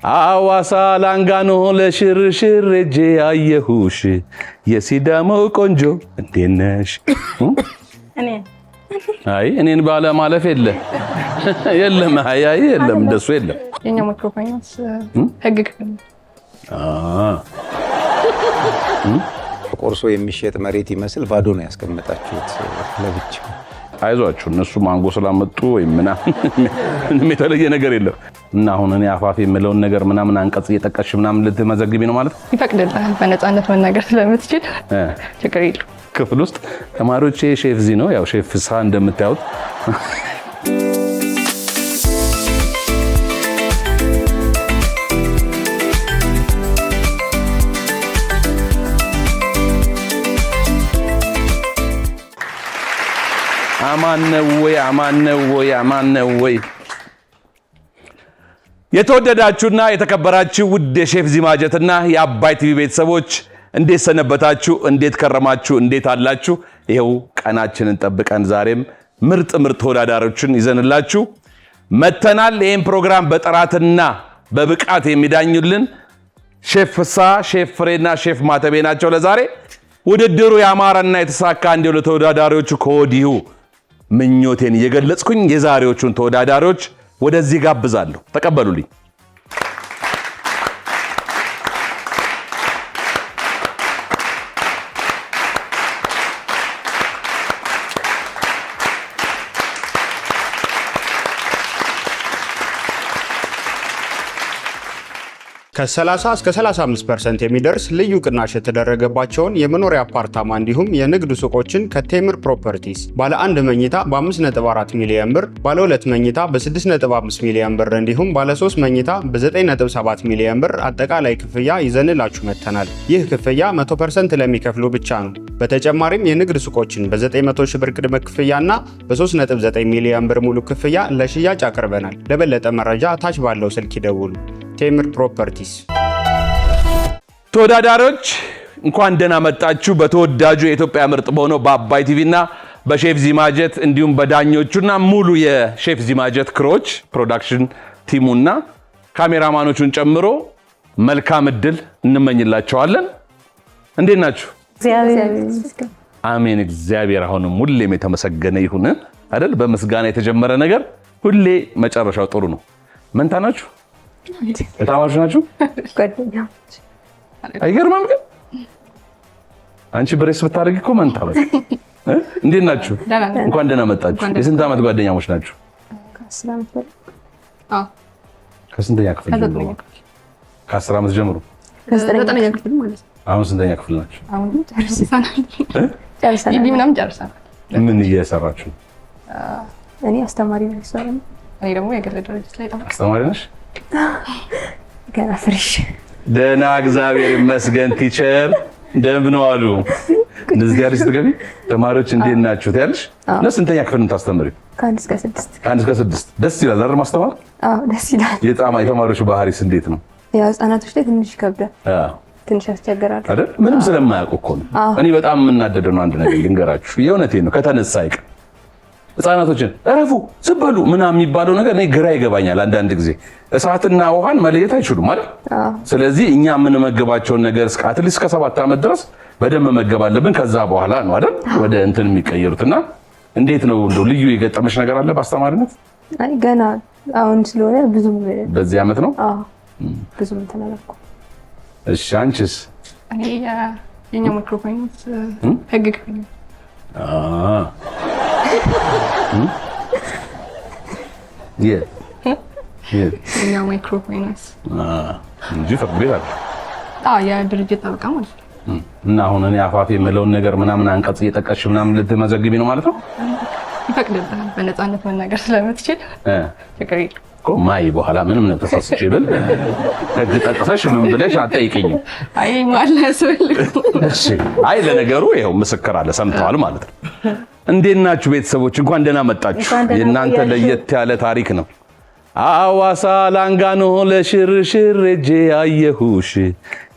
አዋሳ ላንጋኖ ለሽርሽር እጄ አየሁሽ የሲዳሞ ቆንጆ እንዴት ነሽ? አይ እኔን ባለ ማለፍ የለም የለም እንደሱ የለም። የኛ ማይክሮፋይናንስ ህግ ክፍል ቆርሶ የሚሸጥ መሬት ይመስል ባዶ ነው ያስቀመጣችሁት ለብቻ። አይዟችሁ እነሱ ማንጎ ስላመጡ ወይ ምንም የተለየ ነገር የለም። እና አሁን እኔ አፋፍ የምለውን ነገር ምናምን አንቀጽ እየጠቀስሽ ምናምን ልትመዘግቢ ነው ማለት? ይፈቅድልሃል በነፃነት መናገር ስለምትችል ችግር የለም። ክፍል ውስጥ ተማሪዎች ሼፍ ዚ ነው ያው ሼፍ ሳ እንደምታዩት አማን ነው ወይ የተወደዳችሁና የተከበራችሁ ውድ የሼፍ ዚ ማጀትና የአባይ ቲቪ ቤተሰቦች እንዴት ሰነበታችሁ? እንዴት ከረማችሁ? እንዴት አላችሁ? ይሄው ቀናችንን ጠብቀን ዛሬም ምርጥ ተወዳዳሪዎችን ይዘንላችሁ መተናል። ይሄን ፕሮግራም በጥራትና በብቃት የሚዳኙልን ሼፍ ፍሳ፣ ሼፍ ፍሬና ሼፍ ማተቤ ናቸው። ለዛሬ ውድድሩ ያማረና የተሳካ እንዲሆን ለተወዳዳሪዎቹ ከወዲሁ ምኞቴን እየገለጽኩኝ የዛሬዎቹን ተወዳዳሪዎች ወደዚህ ጋብዛለሁ። ተቀበሉልኝ። ከ30 እስከ 35% የሚደርስ ልዩ ቅናሽ የተደረገባቸውን የመኖሪያ አፓርታማ እንዲሁም የንግድ ሱቆችን ከቴምር ፕሮፐርቲስ ባለ 1 መኝታ በ5.4 ሚሊዮን ብር፣ ባለ 2 መኝታ በ6.5 ሚሊዮን ብር እንዲሁም ባለ 3 መኝታ በ9.7 ሚሊዮን ብር አጠቃላይ ክፍያ ይዘንላችሁ መጥተናል። ይህ ክፍያ 100% ለሚከፍሉ ብቻ ነው። በተጨማሪም የንግድ ሱቆችን በ900 ሺህ ብር ቅድመ ክፍያና በ3.9 ሚሊዮን ብር ሙሉ ክፍያ ለሽያጭ አቅርበናል። ለበለጠ መረጃ ታች ባለው ስልክ ይደውሉ። ቴምር ፕሮፐርቲስ። ተወዳዳሪዎች እንኳን ደህና መጣችሁ። በተወዳጁ የኢትዮጵያ ምርጥ በሆነው በአባይ ቲቪና በሼፍ ዚ ማጀት እንዲሁም በዳኞቹና ሙሉ የሼፍ ዚ ማጀት ክሮች ፕሮዳክሽን ቲሙና ካሜራማኖቹን ጨምሮ መልካም እድል እንመኝላቸዋለን። እንዴት ናችሁ? አሜን። እግዚአብሔር አሁንም ሁሌም የተመሰገነ ይሁን አይደል? በምስጋና የተጀመረ ነገር ሁሌ መጨረሻው ጥሩ ነው። መንታ ናችሁ? እታማችሁ ናችሁ? ጓደኛሞች። አይገርምም? ግን አንቺ ብሬስ ብታደርጊ እኮ መንታ ነው። እንዴት ናችሁ? እንኳን ደህና መጣችሁ። የስንት ዓመት ጓደኛሞች ናችሁ? ከ10 ዓመት በላይ። ከስንተኛ ክፍል ጀምሮ? ከ10 ዓመት ጀምሮ? ከ9ኛ ክፍል ማለት ነው። አሁን ስንተኛ ክፍል ናችሁ? አሁን ጨርሰናል። ምናምን ጨርሰናል። ምን እየሰራችሁ? እኔ አስተማሪ ነኝ። እኔ ደግሞ የግል ድርጅት ላይ ነው። አስተማሪ ነሽ? ገና ፍሬሽ። ደህና እግዚአብሔር ይመስገን። ቲቸር እንደምን ዋሉ? እንደዚህ ያለሽ ስትገቢ ተማሪዎች እንዴት ናችሁ ትያለሽ? ለስንተኛ ክፍል ነው ታስተምሪው? ከ1 እስከ 6። ከ1 እስከ 6 ደስ ይላል አይደል ማስተማር? አዎ ደስ ይላል። የተማሪዎቹ ባህሪስ እንዴት ነው? ያው ህጻናቶች ላይ ትንሽ ይከብዳል። ትንሽ ያስቸግራል አይደል? ምንም ስለማያውቁ እኮ ነው። እኔ በጣም የምናደደው ነው አንድ ነገር ልንገራችሁ። የእውነቴን ነው። ከተነሳ አይቀር ህጻናቶችን እረፉ ዝም በሉ ምናምን የሚባለው ነገር እኔ ግራ ይገባኛል። አንዳንድ ጊዜ እሳትና ውሃን መለየት አይችሉም አይደል? ስለዚህ እኛ የምንመገባቸውን ነገር እስከ አትሊስት እስከ 7 ዓመት ድረስ በደንብ መመገብ አለብን። ከዛ በኋላ ነው አይደል ወደ እንትን የሚቀየሩትና እንዴት ነው እንደው ልዩ የገጠመሽ ነገር አለ በአስተማሪነት? አይ ገና አሁን ስለሆነ ብዙም በዚህ ዓመት ነው? አዎ ብዙም ተናገርኩ። እሺ አንቺስ? እኔ የኛ ማይክሮፋይናንስ ህግ ክፍል ነው። የኛ ማይክሮፋይናንስ እንጂ ፍርድ ቤት አለ። የድርጅት ጠበቃ ማለት ነው። እና አሁን እኔ አፋፍ የምለውን ነገር ምናምን አንቀጽ እየጠቀስሽ ምናምን ልትመዘግቢ ነው ማለት ነው? ይፈቅድልሃል በነፃነት መናገር ስለምትችል ችግር የለም እኮ። ማይ በኋላ ምንም ነው ተሳስቼ ብል ህግ ጠቅሰሽ ምን ብለሽ አትጠይቂኝም? አይ ማለት እሺ። አይ ለነገሩ ይኸው ምስክር አለ ሰምተዋል ማለት ነው። እንዴት ናችሁ ቤተሰቦች? እንኳን ደህና መጣችሁ። የእናንተ ለየት ያለ ታሪክ ነው። አዋሳ ላንጋኖ ለሽርሽር እጄ አየሁሽ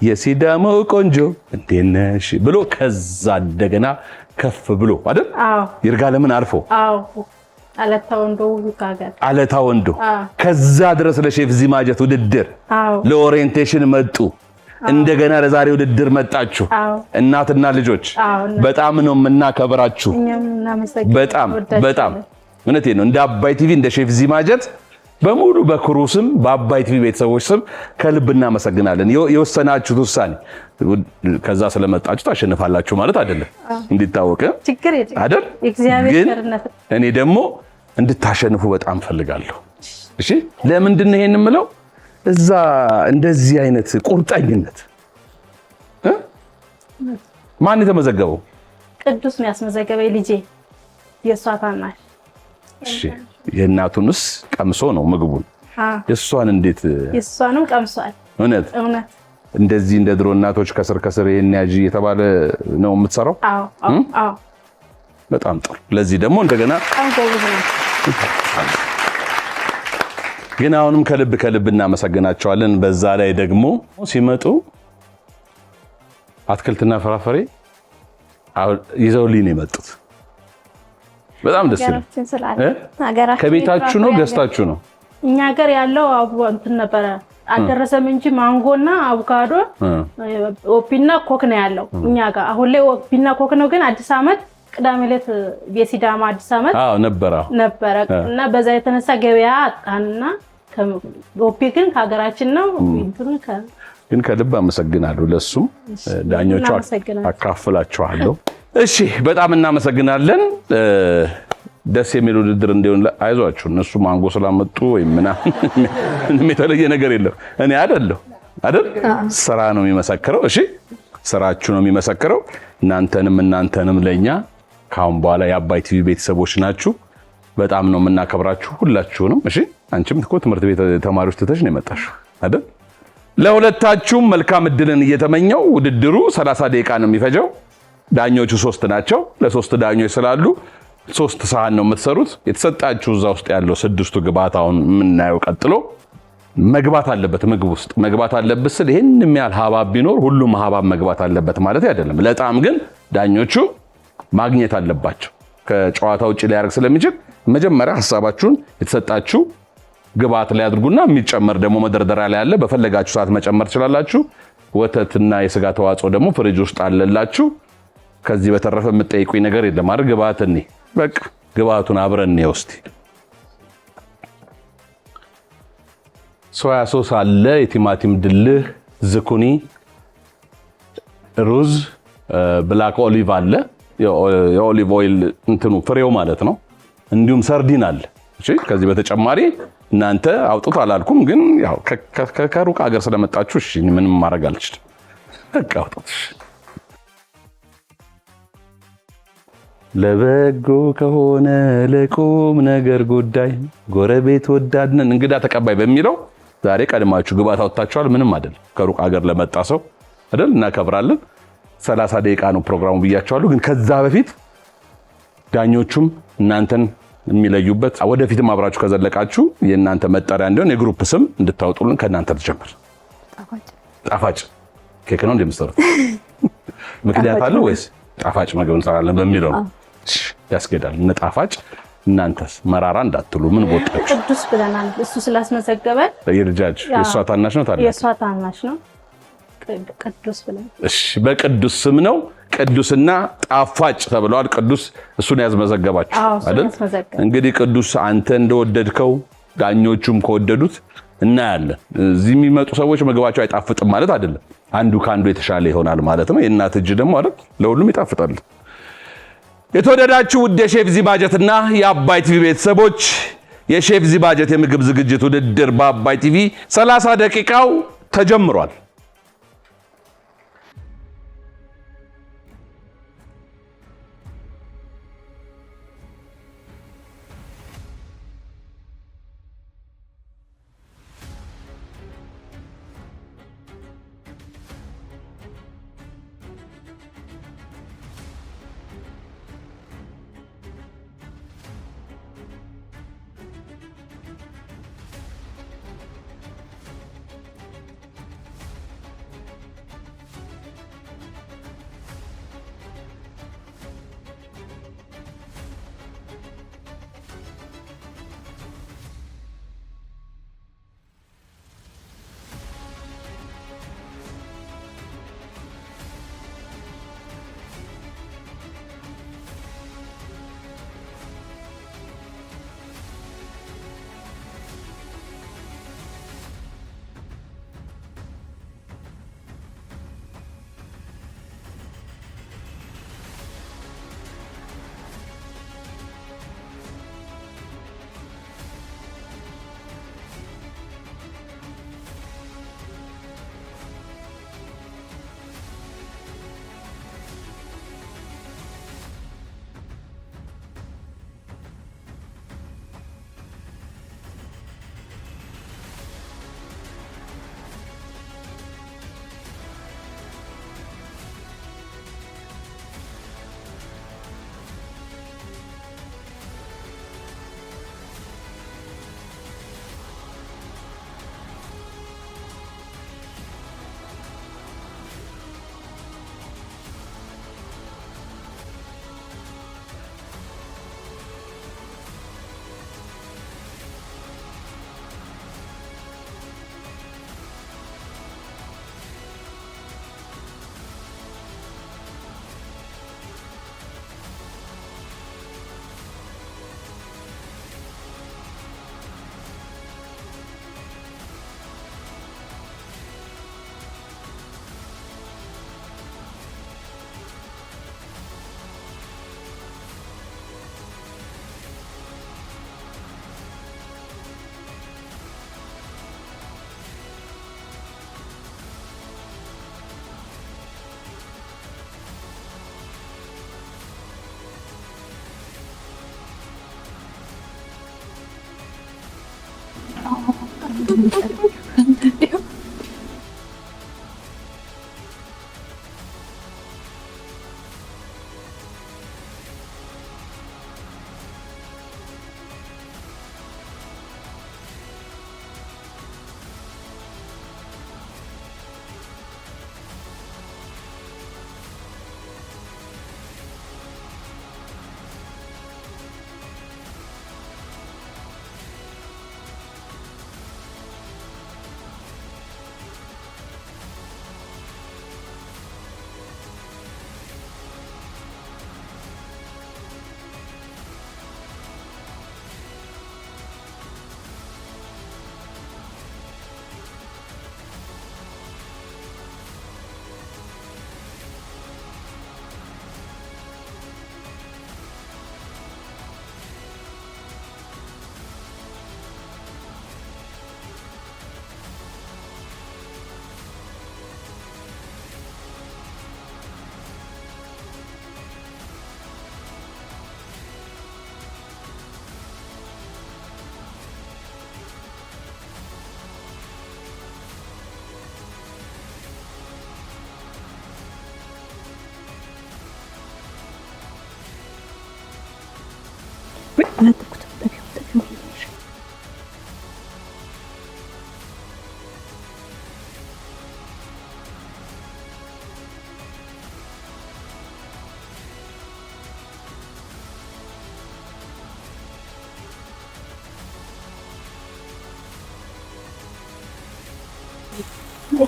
የሲዳሞ ቆንጆ እንዴት ነሽ ብሎ ከዛ እንደገና ከፍ ብሎ አይደል? ይርጋለምን አልፎ አለታ ወንዶ ውካጋር አለታ ወንዶ ከዛ ድረስ ለሼፍ ዚማጀት ውድድር ለኦሪየንቴሽን መጡ። እንደገና ለዛሬ ውድድር መጣችሁ እናትና ልጆች በጣም ነው የምናከብራችሁ። በጣም እውነቴን ነው። እንደ አባይ ቲቪ እንደ ሼፍ ዚማጀት በሙሉ በክሩ ስም በአባይ ቲቪ ቤተሰቦች ስም ከልብ እናመሰግናለን። የወሰናችሁት ውሳኔ ከዛ ስለመጣችሁ ታሸንፋላችሁ ማለት አይደለም እንዲታወቅ አይደል? ግን እኔ ደግሞ እንድታሸንፉ በጣም ፈልጋለሁ። እሺ ለምንድን ነው ይሄን የምለው? እዛ እንደዚህ አይነት ቁርጠኝነት ማን የተመዘገበው? ቅዱስ ነው ያስመዘገበው ልጄ የሷ ታናሽ። እሺ የእናቱንስ ቀምሶ ነው ምግቡን? የሷን እንዴት? የሷንም ቀምሷል። እውነት እንደዚህ እንደ ድሮ እናቶች ከስር ከስር ይሄን ያጂ የተባለ ነው የምትሰራው? አዎ በጣም ጥሩ። ለዚህ ደግሞ እንደገና ግን አሁንም ከልብ እናመሰግናቸዋለን። በዛ ላይ ደግሞ ሲመጡ አትክልትና ፍራፍሬ ይዘውልኝ ነው የመጡት። በጣም ደስ ይላል። ከቤታችሁ ነው ገዝታችሁ ነው? እኛ ሀገር ያለው እንትን ነበረ አልደረሰም እንጂ ማንጎና አቮካዶ ኦፒና ኮክ ነው ያለው እኛ ጋር። አሁን ላይ ኦፒና ኮክ ነው፣ ግን አዲስ አመት ቅዳሜ ዕለት የሲዳማ አዲስ አመት ነበረ እና በዛ የተነሳ ገበያ አጣንና ኦፒ ግን ከሀገራችን ነው። ግን ከልብ አመሰግናለሁ። ለሱም ዳኞቹ አካፍላችኋለሁ። እሺ በጣም እናመሰግናለን። ደስ የሚል ውድድር እንዲሆን አይዟችሁ። እነሱ ማንጎ ስላመጡ ወይ ምንም የተለየ ነገር የለም። እኔ አይደል ስራ ነው የሚመሰክረው። እሺ ስራችሁ ነው የሚመሰክረው። እናንተንም ለኛ ካሁን በኋላ የአባይ ቲቪ ቤተሰቦች ናችሁ። በጣም ነው የምናከብራችሁ ሁላችሁንም። እሺ አንቺም እኮ ትምህርት ቤት ተማሪዎች ትተሽ ነው የመጣሽው አይደል? ለሁለታችሁም መልካም እድልን እየተመኘው ውድድሩ 30 ደቂቃ ነው የሚፈጀው። ዳኞቹ 3 ናቸው። ለ3 ዳኞች ስላሉ 3 ሰሃን ነው የምትሰሩት። የተሰጣችሁ እዛ ውስጥ ያለው 6ቱ ግብአት አሁን የምናየው ቀጥሎ መግባት አለበት። ምግብ ውስጥ መግባት አለበት ስል ይሄን የሚያል ሀባብ ቢኖር ሁሉም ሀባብ መግባት አለበት ማለት አይደለም። ለጣም ግን ዳኞቹ ማግኘት አለባቸው። ከጨዋታ ውጪ ሊያደርግ ስለሚችል መጀመሪያ ሐሳባችሁን የተሰጣችሁ ግብአት ላይ አድርጉና የሚጨመር ደግሞ መደርደሪያ ላይ አለ። በፈለጋችሁ ሰዓት መጨመር ትችላላችሁ። ወተትና የስጋ ተዋጽኦ ደግሞ ፍሪጅ ውስጥ አለላችሁ። ከዚህ በተረፈ የምትጠይቁኝ ነገር የለም አይደል? ግብአት እኔ በቃ ግብአቱን አብረን ነው እስቲ። ሶያ ሶስ አለ፣ የቲማቲም ድልህ፣ ዝኩኒ፣ ሩዝ፣ ብላክ ኦሊቭ አለ፣ የኦሊቭ ኦይል እንትኑ ፍሬው ማለት ነው። እንዲሁም ሰርዲን አለ። እሺ ከዚህ በተጨማሪ እናንተ አውጡት አላልኩም፣ ግን ያው ከሩቅ ሀገር ስለመጣችሁ እሺ ምንም ማድረግ አልችልም። በቃ አውጡት። ለበጎ ከሆነ ለቁም ነገር ጉዳይ ጎረቤት ወዳድነን እንግዳ ተቀባይ በሚለው ዛሬ ቀድማችሁ ግብአት አውጥታችኋል። ምንም አይደል፣ ከሩቅ ሀገር ለመጣ ሰው አይደል እናከብራለን። 30 ደቂቃ ነው ፕሮግራሙ ብያችኋለሁ። ግን ከዛ በፊት ዳኞቹም እናንተን የሚለዩበት ወደፊትም አብራችሁ ከዘለቃችሁ የእናንተ መጠሪያ እንዲሆን የግሩፕ ስም እንድታወጡልን ከእናንተ ተጀምር። ጣፋጭ ኬክ ነው እንደምትሰሩት ምክንያት አለ ወይስ ጣፋጭ ምግብ እንሰራለን በሚለው ነው? ያስገዳል። እነ ጣፋጭ እናንተስ መራራ እንዳትሉ ምን ቦታችሁ? ቅዱስ ብለናል። እሱ ስላስመዘገበ የልጃች የሷ ታናሽ ነው ታዲያ? የሷ ታናሽ ነው። ቅዱስ ብለን እሺ፣ በቅዱስ ስም ነው። ቅዱስና ጣፋጭ ተብለዋል። ቅዱስ እሱን ያስመዘገባችሁ አይደል? እንግዲህ ቅዱስ አንተ እንደወደድከው ዳኞቹም ከወደዱት እናያለን። እዚህ የሚመጡ ሰዎች ምግባቸው አይጣፍጥም ማለት አይደለም። አንዱ ካንዱ የተሻለ ይሆናል ማለት ነው። የእናት እጅ ደግሞ አይደል ለሁሉም ይጣፍጣል። የተወደዳችሁ ውድ የሼፍ ዚማጀትና የአባይ ቲቪ ቤተሰቦች የሼፍ ዚማጀት የምግብ ዝግጅት ውድድር በአባይ ቲቪ 30 ደቂቃው ተጀምሯል።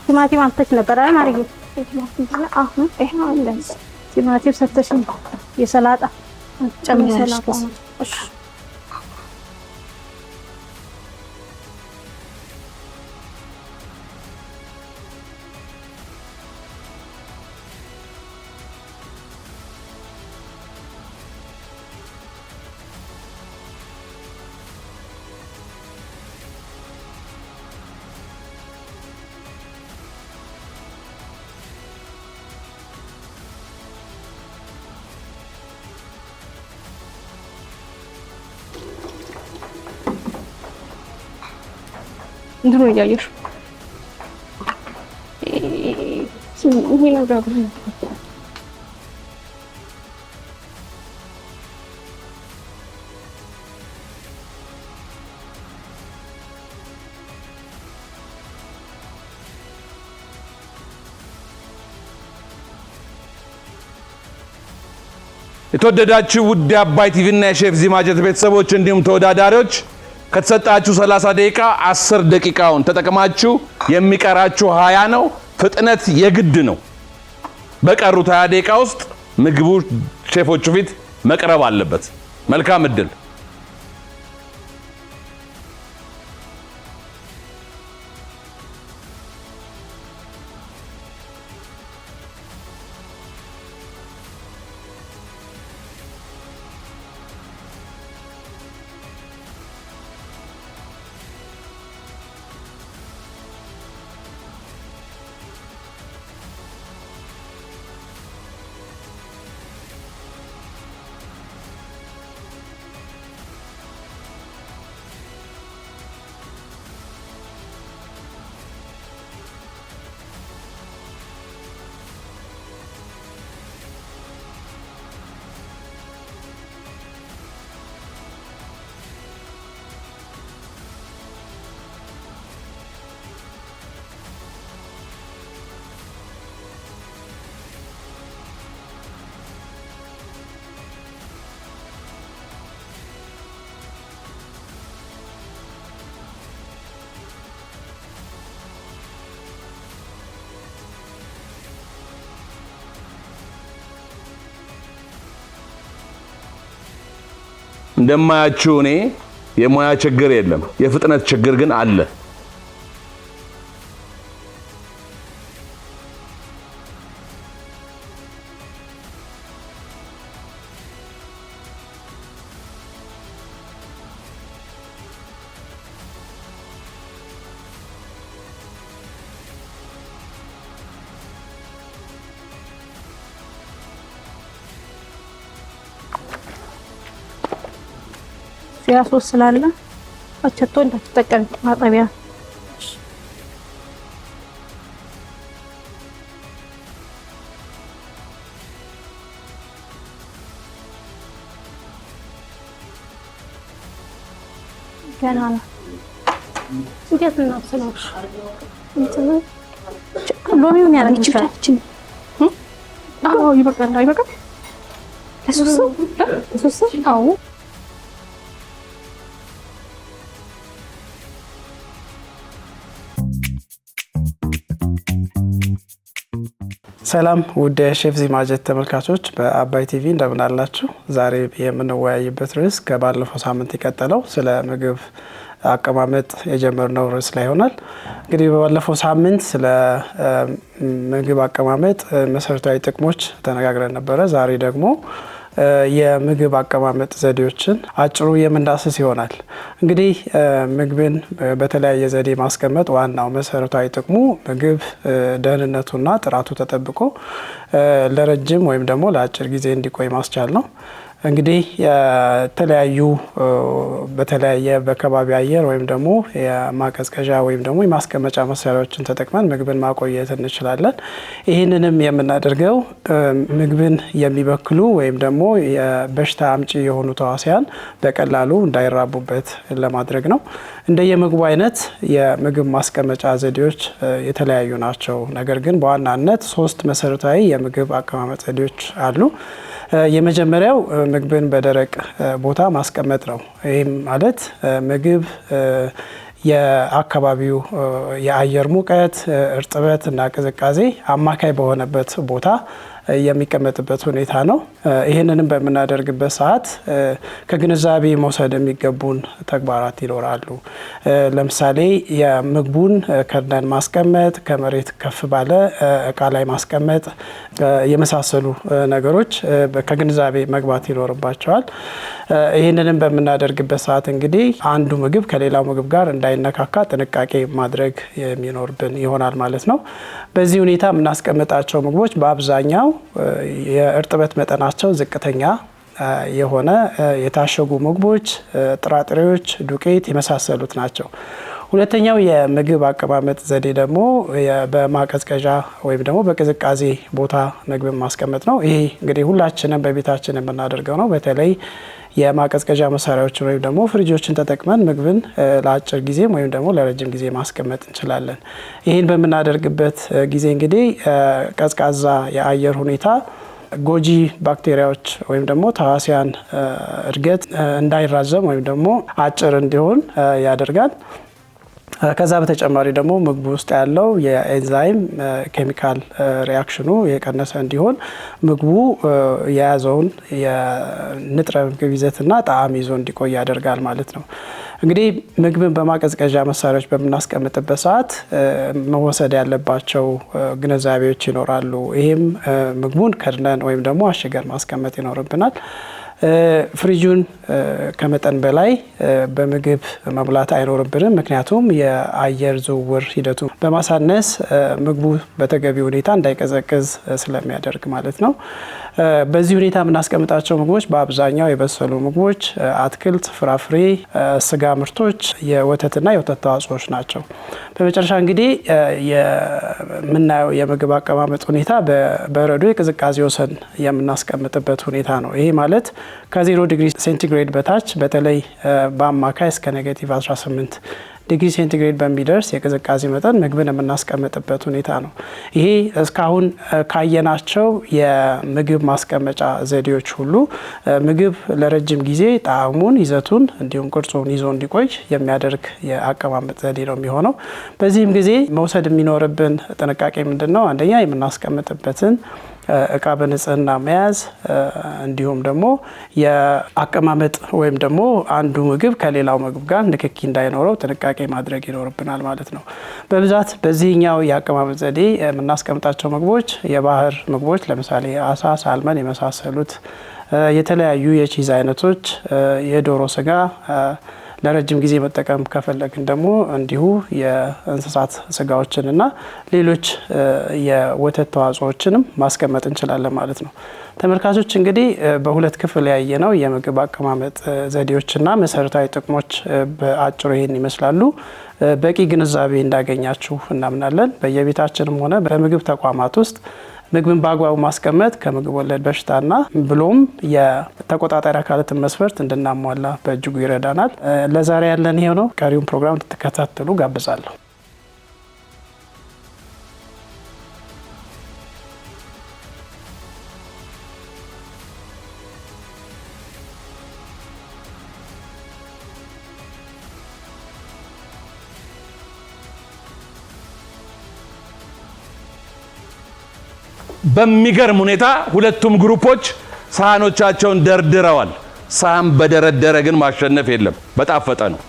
ቲማቲም አልተች ነበር አይደል ማርዬ? አሁን ይሄን አለ ቲማቲም ሰተሽ የሰላጣ ጨምሰላጣ እሺ እንትኑ እያየሽ ይሄ ነው ደግሞ የተወደዳችሁ ውድ አባይ ቲቪ እና የሼፍ ዚማጀት ቤተሰቦች እንዲሁም ተወዳዳሪዎች ከተሰጣችሁ 30 ደቂቃ 10 ደቂቃውን ተጠቅማችሁ የሚቀራችሁ 20 ነው። ፍጥነት የግድ ነው። በቀሩት 20 ደቂቃ ውስጥ ምግቡ ሼፎቹ ፊት መቅረብ አለበት። መልካም እድል። እንደማያችሁ እኔ የሙያ ችግር የለም፣ የፍጥነት ችግር ግን አለ። ያ ሶስ ስላለ አቸቶ እንዳትጠቀም ማጠቢያ ገና ነው። እንዴት ነው ስለሽ? እንትን ሎሚውን ያረግቻለሁ። አዎ ይበቃል። አይበቃም? እሱስ አዎ ሰላም ውድ ሼፍ ዚማጀት ተመልካቾች በአባይ ቲቪ እንደምን አላችሁ? ዛሬ የምንወያይበት ርዕስ ከባለፈው ሳምንት የቀጠለው ስለ ምግብ አቀማመጥ የጀመርነው ርዕስ ላይ ይሆናል። እንግዲህ በባለፈው ሳምንት ስለ ምግብ አቀማመጥ መሰረታዊ ጥቅሞች ተነጋግረን ነበረ። ዛሬ ደግሞ የምግብ አቀማመጥ ዘዴዎችን አጭሩ የምንዳስስ ይሆናል። እንግዲህ ምግብን በተለያየ ዘዴ ማስቀመጥ ዋናው መሰረታዊ ጥቅሙ ምግብ ደህንነቱና ጥራቱ ተጠብቆ ለረጅም ወይም ደግሞ ለአጭር ጊዜ እንዲቆይ ማስቻል ነው። እንግዲህ የተለያዩ በተለያየ በከባቢ አየር ወይም ደግሞ የማቀዝቀዣ ወይም ደግሞ የማስቀመጫ መሳሪያዎችን ተጠቅመን ምግብን ማቆየት እንችላለን። ይህንንም የምናደርገው ምግብን የሚበክሉ ወይም ደግሞ የበሽታ አምጪ የሆኑ ተዋሲያን በቀላሉ እንዳይራቡበት ለማድረግ ነው። እንደየምግቡ አይነት የምግብ ማስቀመጫ ዘዴዎች የተለያዩ ናቸው። ነገር ግን በዋናነት 3 መሰረታዊ የምግብ አቀማመጥ ዘዴዎች አሉ። የመጀመሪያው ምግብን በደረቅ ቦታ ማስቀመጥ ነው። ይህም ማለት ምግብ የአካባቢው የአየር ሙቀት፣ እርጥበት እና ቅዝቃዜ አማካይ በሆነበት ቦታ የሚቀመጥበት ሁኔታ ነው። ይህንንም በምናደርግበት ሰዓት ከግንዛቤ መውሰድ የሚገቡን ተግባራት ይኖራሉ። ለምሳሌ የምግቡን ከርነን ማስቀመጥ፣ ከመሬት ከፍ ባለ እቃ ላይ ማስቀመጥ የመሳሰሉ ነገሮች ከግንዛቤ መግባት ይኖርባቸዋል። ይህንንም በምናደርግበት ሰዓት እንግዲህ አንዱ ምግብ ከሌላው ምግብ ጋር እንዳይነካካ ጥንቃቄ ማድረግ የሚኖርብን ይሆናል ማለት ነው። በዚህ ሁኔታ የምናስቀምጣቸው ምግቦች በአብዛኛው የእርጥበት መጠናቸው ዝቅተኛ የሆነ የታሸጉ ምግቦች፣ ጥራጥሬዎች፣ ዱቄት የመሳሰሉት ናቸው። ሁለተኛው የምግብ አቀማመጥ ዘዴ ደግሞ በማቀዝቀዣ ወይም ደግሞ በቅዝቃዜ ቦታ ምግብን ማስቀመጥ ነው። ይሄ እንግዲህ ሁላችንም በቤታችን የምናደርገው ነው። በተለይ የማቀዝቀዣ መሳሪያዎችን ወይም ደግሞ ፍሪጆችን ተጠቅመን ምግብን ለአጭር ጊዜም ወይም ደግሞ ለረጅም ጊዜ ማስቀመጥ እንችላለን። ይህን በምናደርግበት ጊዜ እንግዲህ ቀዝቃዛ የአየር ሁኔታ ጎጂ ባክቴሪያዎች ወይም ደግሞ ተዋሲያን እድገት እንዳይራዘም ወይም ደግሞ አጭር እንዲሆን ያደርጋል። ከዛ በተጨማሪ ደግሞ ምግቡ ውስጥ ያለው የኤንዛይም ኬሚካል ሪያክሽኑ የቀነሰ እንዲሆን ምግቡ የያዘውን የንጥረ ምግብ ይዘትና ጣዕም ይዞ እንዲቆይ ያደርጋል ማለት ነው። እንግዲህ ምግብን በማቀዝቀዣ መሳሪያዎች በምናስቀምጥበት ሰዓት መወሰድ ያለባቸው ግንዛቤዎች ይኖራሉ። ይህም ምግቡን ከድነን ወይም ደግሞ አሽገን ማስቀመጥ ይኖርብናል። ፍሪጁን ከመጠን በላይ በምግብ መብላት አይኖርብንም። ምክንያቱም የአየር ዝውውር ሂደቱ በማሳነስ ምግቡ በተገቢ ሁኔታ እንዳይቀዘቅዝ ስለሚያደርግ ማለት ነው። በዚህ ሁኔታ የምናስቀምጣቸው ምግቦች በአብዛኛው የበሰሉ ምግቦች፣ አትክልት፣ ፍራፍሬ፣ ስጋ ምርቶች፣ የወተትና የወተት ተዋጽኦዎች ናቸው። በመጨረሻ እንግዲህ የምናየው የምግብ አቀማመጥ ሁኔታ በበረዶ የቅዝቃዜ ወሰን የምናስቀምጥበት ሁኔታ ነው። ይሄ ማለት ከ0 ዲግሪ ሴንቲግሬድ በታች በተለይ በአማካይ እስከ ኔጌቲቭ 18 ዲግሪ ሴንቲግሬድ በሚደርስ የቅዝቃዜ መጠን ምግብን የምናስቀምጥበት ሁኔታ ነው። ይሄ እስካሁን ካየናቸው የምግብ ማስቀመጫ ዘዴዎች ሁሉ ምግብ ለረጅም ጊዜ ጣዕሙን፣ ይዘቱን እንዲሁም ቅርጹን ይዞ እንዲቆይ የሚያደርግ የአቀማመጥ ዘዴ ነው የሚሆነው። በዚህም ጊዜ መውሰድ የሚኖርብን ጥንቃቄ ምንድን ነው? አንደኛ የምናስቀምጥበትን እቃ በንጽህና መያዝ፣ እንዲሁም ደግሞ የአቀማመጥ ወይም ደግሞ አንዱ ምግብ ከሌላው ምግብ ጋር ንክኪ እንዳይኖረው ጥንቃቄ ማድረግ ይኖርብናል ማለት ነው። በብዛት በዚህኛው የአቀማመጥ ዘዴ የምናስቀምጣቸው ምግቦች የባህር ምግቦች ለምሳሌ አሳ፣ ሳልመን የመሳሰሉት፣ የተለያዩ የቺዝ አይነቶች፣ የዶሮ ስጋ ለረጅም ጊዜ መጠቀም ከፈለግን ደግሞ እንዲሁ የእንስሳት ስጋዎችንና ሌሎች የወተት ተዋጽኦዎችንም ማስቀመጥ እንችላለን ማለት ነው። ተመልካቾች እንግዲህ በሁለት ክፍል ያየነው የምግብ አቀማመጥ ዘዴዎችና መሰረታዊ ጥቅሞች በአጭሩ ይሄን ይመስላሉ። በቂ ግንዛቤ እንዳገኛችሁ እናምናለን። በየቤታችንም ሆነ በምግብ ተቋማት ውስጥ ምግብን በአግባቡ ማስቀመጥ ከምግብ ወለድ በሽታና ብሎም የተቆጣጣሪ አካላትን መስፈርት እንድናሟላ በእጅጉ ይረዳናል። ለዛሬ ያለን ይሄው ነው። ቀሪውን ፕሮግራም እንድትከታተሉ ጋብዛለሁ። በሚገርም ሁኔታ ሁለቱም ግሩፖች ሳህኖቻቸውን ደርድረዋል። ሳህን በደረደረ ግን ማሸነፍ የለም። በጣፈጠ ነው።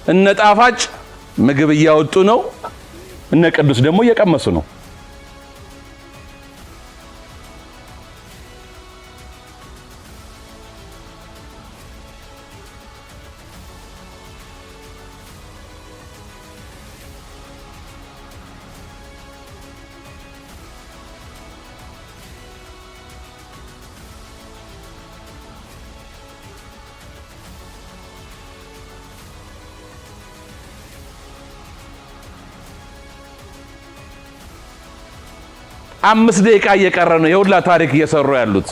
እነ ጣፋጭ ምግብ እያወጡ ነው። እነ ቅዱስ ደግሞ እየቀመሱ ነው። አምስት ደቂቃ እየቀረ ነው የሁላ ታሪክ እየሰሩ ያሉት።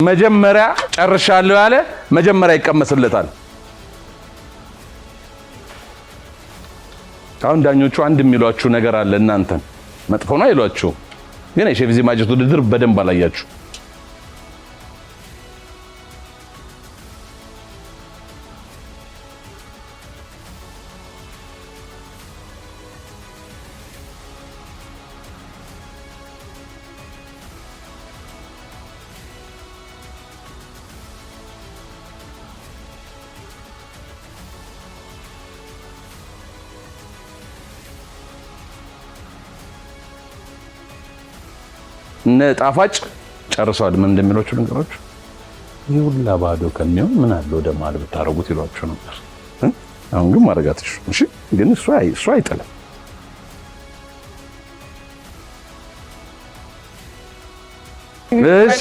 መጀመሪያ ጨርሻለሁ ያለ መጀመሪያ ይቀመስለታል። አሁን ዳኞቹ አንድ የሚሏችሁ ነገር አለ። እናንተን መጥፎ ነው አይሏችሁ፣ ግን የሼፍ ዚማጀት ውድድር በደንብ አላያችሁ። እነ ጣፋጭ ጨርሰዋል። ምን እንደሚሏችሁ ነገሮች ይሁላ ባዶ ከሚሆን ምን አለው ደማ ብታረጉት ይሏችሁ ነበር። አሁን ግን ማረጋትሽ እሺ፣ ግን እሱ አይጥልም። እሺ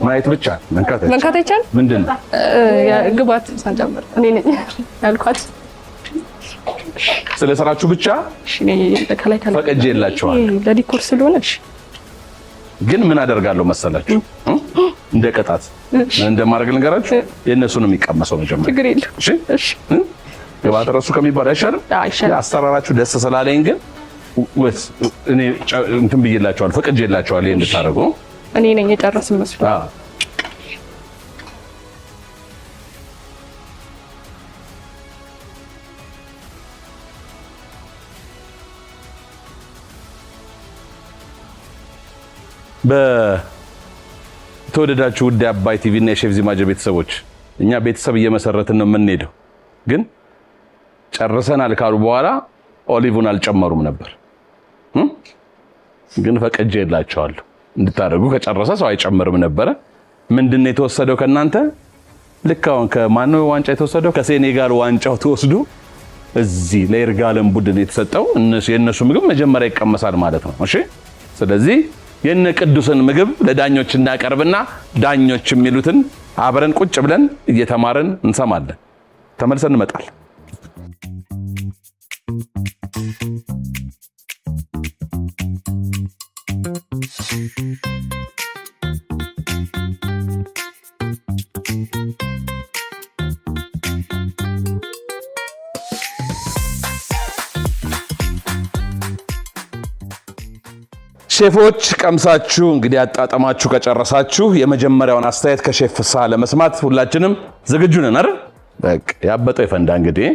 ማየት ብቻ መንካት አይቻልም። ምንድን ነው ግባት ሳንጨምር እኔ ነኝ ያልኳት። ስለ ስራችሁ ብቻ ፈቅጄላችኋል ለዲኮር ስለሆነ። እሺ ግን ምን አደርጋለሁ መሰላችሁ? እንደ ቅጣት እንደማድረግ ነገራችሁ የእነሱን የሚቀመሰው መጀመሪያ። ችግር የለም። እሺ እሺ። ግባት ረሱ ከሚባል አይሻልም? አሰራራችሁ ደስ ስላለኝ ግን ወስ እኔ እንትን ብዬላችኋል፣ ፈቅጄላችኋል ይሄን እንድታረጉ። እኔ ነኝ የጨረስን መስሎኝ። በተወደዳችሁ ውድ አባይ ቲቪ እና የሼፍ ዚማጀ ቤተሰቦች እኛ ቤተሰብ እየመሰረትን ነው የምንሄደው። ግን ጨርሰናል ካሉ በኋላ ኦሊቭን አልጨመሩም ነበር። ግን ፈቅጄላችኋለሁ እንድታደርጉ። ከጨረሰ ሰው አይጨምርም ነበረ። ምንድነው የተወሰደው ከናንተ? ልክ አሁን ከማነው ዋንጫ የተወሰደው? ከሴኔጋል ዋንጫው ተወስዶ እዚህ ለይርጋለም ቡድን የተሰጠው የነሱ ምግብ መጀመሪያ ይቀመሳል ማለት ነው። እሺ ስለዚህ የነ ቅዱስን ምግብ ለዳኞች እናቀርብና ዳኞች የሚሉትን አብረን ቁጭ ብለን እየተማረን እንሰማለን። ተመልሰን እንመጣለን። ሼፎች ቀምሳችሁ እንግዲህ አጣጣማችሁ ከጨረሳችሁ የመጀመሪያውን አስተያየት ከሼፍ ፍስሐ ለመስማት ሁላችንም ዝግጁ ነን አይደል? በቃ ያበጠው ይፈንዳ። እንግዲህ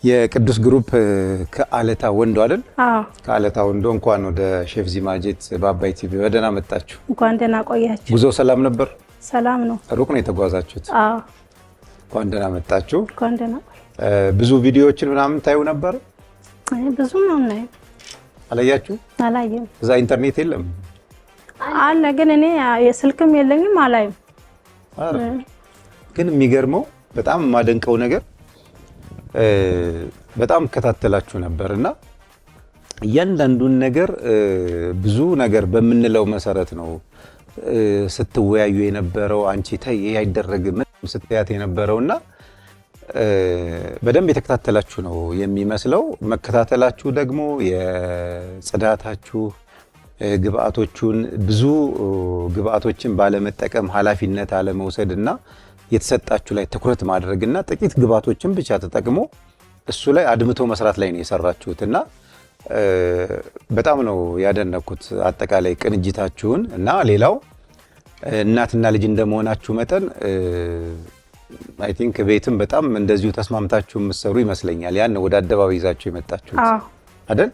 የቅዱስ ግሩፕ ከአለታ ወንዶ አይደል? አዎ ከአለታ ወንዶ እንኳን ወደ ሼፍ ዚማጀት በአባይ ቲቪ በደህና መጣችሁ። እንኳን ደህና ቆያችሁ። ጉዞ ሰላም ነበር? ሰላም ነው። ሩቅ ነው የተጓዛችሁት? አዎ እንኳን ደህና መጣችሁ። እንኳን ደህና ቆይ። ብዙ ቪዲዮዎችን ምናምን ታዩ ነበር? ብዙ ነው። አላያችሁ? አላየም። እዛ ኢንተርኔት የለም አለ ግን እኔ የስልክም የለኝም አላየም። ግን የሚገርመው በጣም የማደንቀው ነገር በጣም ከታተላችሁ ነበርና እያንዳንዱን ነገር ብዙ ነገር በምንለው መሰረት ነው ስትወያዩ የነበረው። አንቺ ተይ አይደረግም ስትያት የነበረውና በደንብ የተከታተላችሁ ነው የሚመስለው። መከታተላችሁ ደግሞ የጽዳታችሁ ግብአቶቹን ብዙ ግብአቶችን ባለመጠቀም ኃላፊነት አለመውሰድና የተሰጣችሁ ላይ ትኩረት ማድረግና ጥቂት ግብአቶችን ብቻ ተጠቅሞ እሱ ላይ አድምቶ መስራት ላይ ነው የሰራችሁትና በጣም ነው ያደነኩት አጠቃላይ ቅንጅታችሁን። እና ሌላው እናትና ልጅ እንደመሆናችሁ መጠን አይ ቲንክ ቤትም በጣም እንደዚሁ ተስማምታችሁ የምትሰሩ ይመስለኛል። ያን ወደ አደባባይ ይዛችሁ የመጣችሁት አይደል?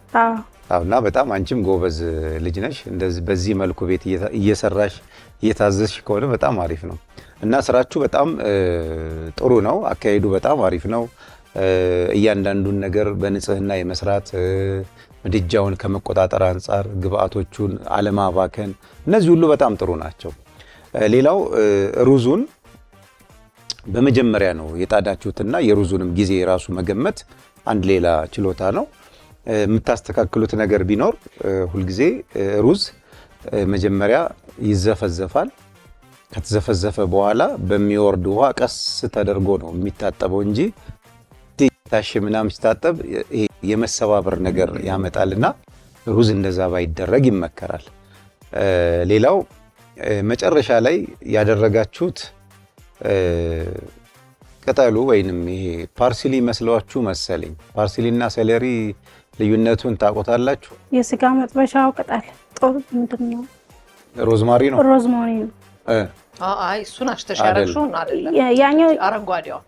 አዎና በጣም አንቺም ጎበዝ ልጅ ነሽ። እንደዚህ በዚህ መልኩ ቤት እየሰራሽ እየታዘዝሽ ከሆነ በጣም አሪፍ ነው እና ስራችሁ በጣም ጥሩ ነው። አካሄዱ በጣም አሪፍ ነው። እያንዳንዱን ነገር በንጽህና የመስራት ምድጃውን ከመቆጣጠር አንጻር ግብአቶቹን አለማባከን፣ እነዚህ ሁሉ በጣም ጥሩ ናቸው። ሌላው ሩዙን በመጀመሪያ ነው የጣዳችሁትና የሩዙንም ጊዜ ራሱ መገመት አንድ ሌላ ችሎታ ነው። የምታስተካክሉት ነገር ቢኖር ሁልጊዜ ሩዝ መጀመሪያ ይዘፈዘፋል። ከተዘፈዘፈ በኋላ በሚወርድ ውሃ ቀስ ተደርጎ ነው የሚታጠበው እንጂ ታሽ ምናምን ሲታጠብ የመሰባበር ነገር ያመጣልና ሩዝ እንደዛ ባይደረግ ይመከራል። ሌላው መጨረሻ ላይ ያደረጋችሁት ቅጠሉ ወይንም ይሄ ፓርሲሊ መስሏችሁ መሰለኝ። ፓርሲሊና ሴሌሪ ልዩነቱን ታውቁታላችሁ? የስጋ መጥበሻው ቅጠል ጦር ምንድነው? ሮዝማሪ ነው። ሮዝማሪ ነው። አይ እሱን አሽተሻረሹ አይደለም። ያኛው አረንጓዴው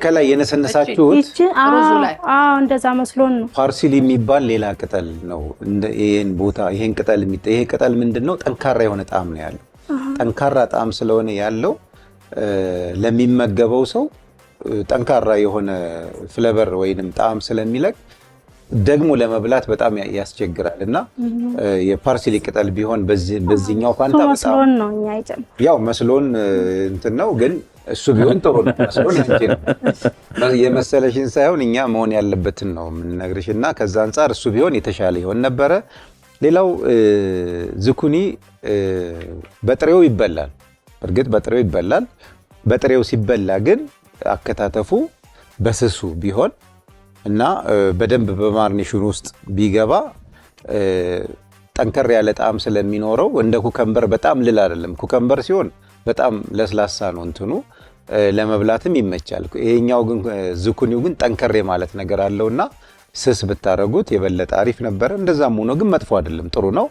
ከላይ የነሰነሳችሁት ሩዙ ላይ እንደዛ መስሎን ነው። ፓርሲሊ የሚባል ሌላ ቅጠል ነው። ይሄን ቅጠል ይሄ ቅጠል ምንድነው? ጠንካራ የሆነ ጣዕም ነው ያለው። ጠንካራ ጣዕም ስለሆነ ያለው ለሚመገበው ሰው ጠንካራ የሆነ ፍሌቨር ወይንም ጣዕም ስለሚለቅ ደግሞ ለመብላት በጣም ያስቸግራል እና የፓርሲሊ ቅጠል ቢሆን በዚህኛው ፋንታ መስሎን ነው እኛ ያው መስሎን እንትን ነው። ግን እሱ ቢሆን ጥሩ ነው። መስሎን እንጂ ነው የመሰለሽን ሳይሆን እኛ መሆን ያለበትን ነው የምንነግርሽ እና ከዛ አንፃር እሱ ቢሆን የተሻለ ይሆን ነበረ። ሌላው ዝኩኒ በጥሬው ይበላል። እርግጥ በጥሬው ይበላል። በጥሬው ሲበላ ግን አከታተፉ በስሱ ቢሆን እና በደንብ በማርኒሽን ውስጥ ቢገባ ጠንከር ያለ ጣዕም ስለሚኖረው እንደ ኩከምበር በጣም ልል አይደለም። ኩከምበር ሲሆን በጣም ለስላሳ ነው እንትኑ ለመብላትም ይመቻል። ይሄኛው ግን ዝኩኒው ግን ጠንከር ማለት ነገር አለውና ስስ ብታረጉት የበለጠ አሪፍ ነበር። እንደዛም ሆኖ ግን መጥፎ አይደለም፣ ጥሩ ነው።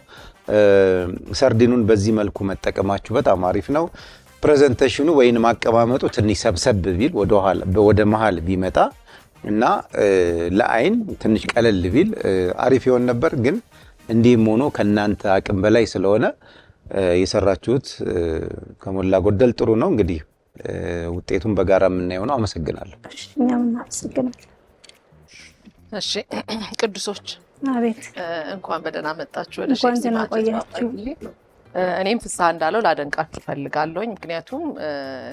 ሰርዲኑን በዚህ መልኩ መጠቀማችሁ በጣም አሪፍ ነው። ፕሬዘንቴሽኑ ወይንም አቀማመጡ ትንሽ ሰብሰብ ቢል ወደ መሃል ቢመጣ እና ለአይን ትንሽ ቀለል ቢል አሪፍ ይሆን ነበር። ግን እንዲህም ሆኖ ከናንተ አቅም በላይ ስለሆነ የሰራችሁት ከሞላ ጎደል ጥሩ ነው። እንግዲህ ውጤቱን በጋራ የምናየው ነው። አመሰግናለሁ። እሺ ቅዱሶች፣ አቤት፣ እንኳን በደህና መጣችሁ ወደ ሼፍ ዚማጀት። እኔም ፍስሐ እንዳለው ላደንቃችሁ ፈልጋለሁኝ። ምክንያቱም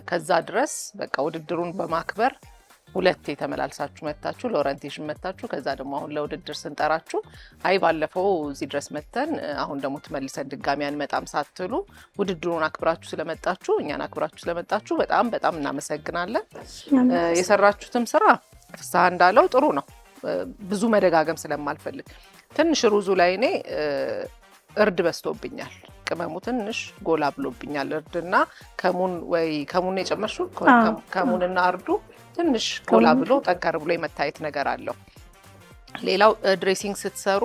ከዛ ድረስ በቃ ውድድሩን በማክበር ሁለቴ ተመላልሳችሁ መጣችሁ፣ ለኦሪንቴሽን መጣችሁ። ከዛ ደግሞ አሁን ለውድድር ስንጠራችሁ አይ ባለፈው እዚህ ድረስ መተን አሁን ደግሞ ተመልሰን ድጋሚ አንመጣም ሳትሉ ውድድሩን አክብራችሁ ስለመጣችሁ እኛን አክብራችሁ ስለመጣችሁ በጣም በጣም እናመሰግናለን። የሰራችሁትም ስራ ፍስሐ እንዳለው ጥሩ ነው። ብዙ መደጋገም ስለማልፈልግ ትንሽ ሩዙ ላይ እኔ እርድ በስቶብኛል። ቅመሙ ትንሽ ጎላ ብሎብኛል። እርድና ከሙን የጨመርሽው ከሙንና እርዱ ትንሽ ጎላ ብሎ ጠንከር ብሎ የመታየት ነገር አለው። ሌላው ድሬሲንግ ስትሰሩ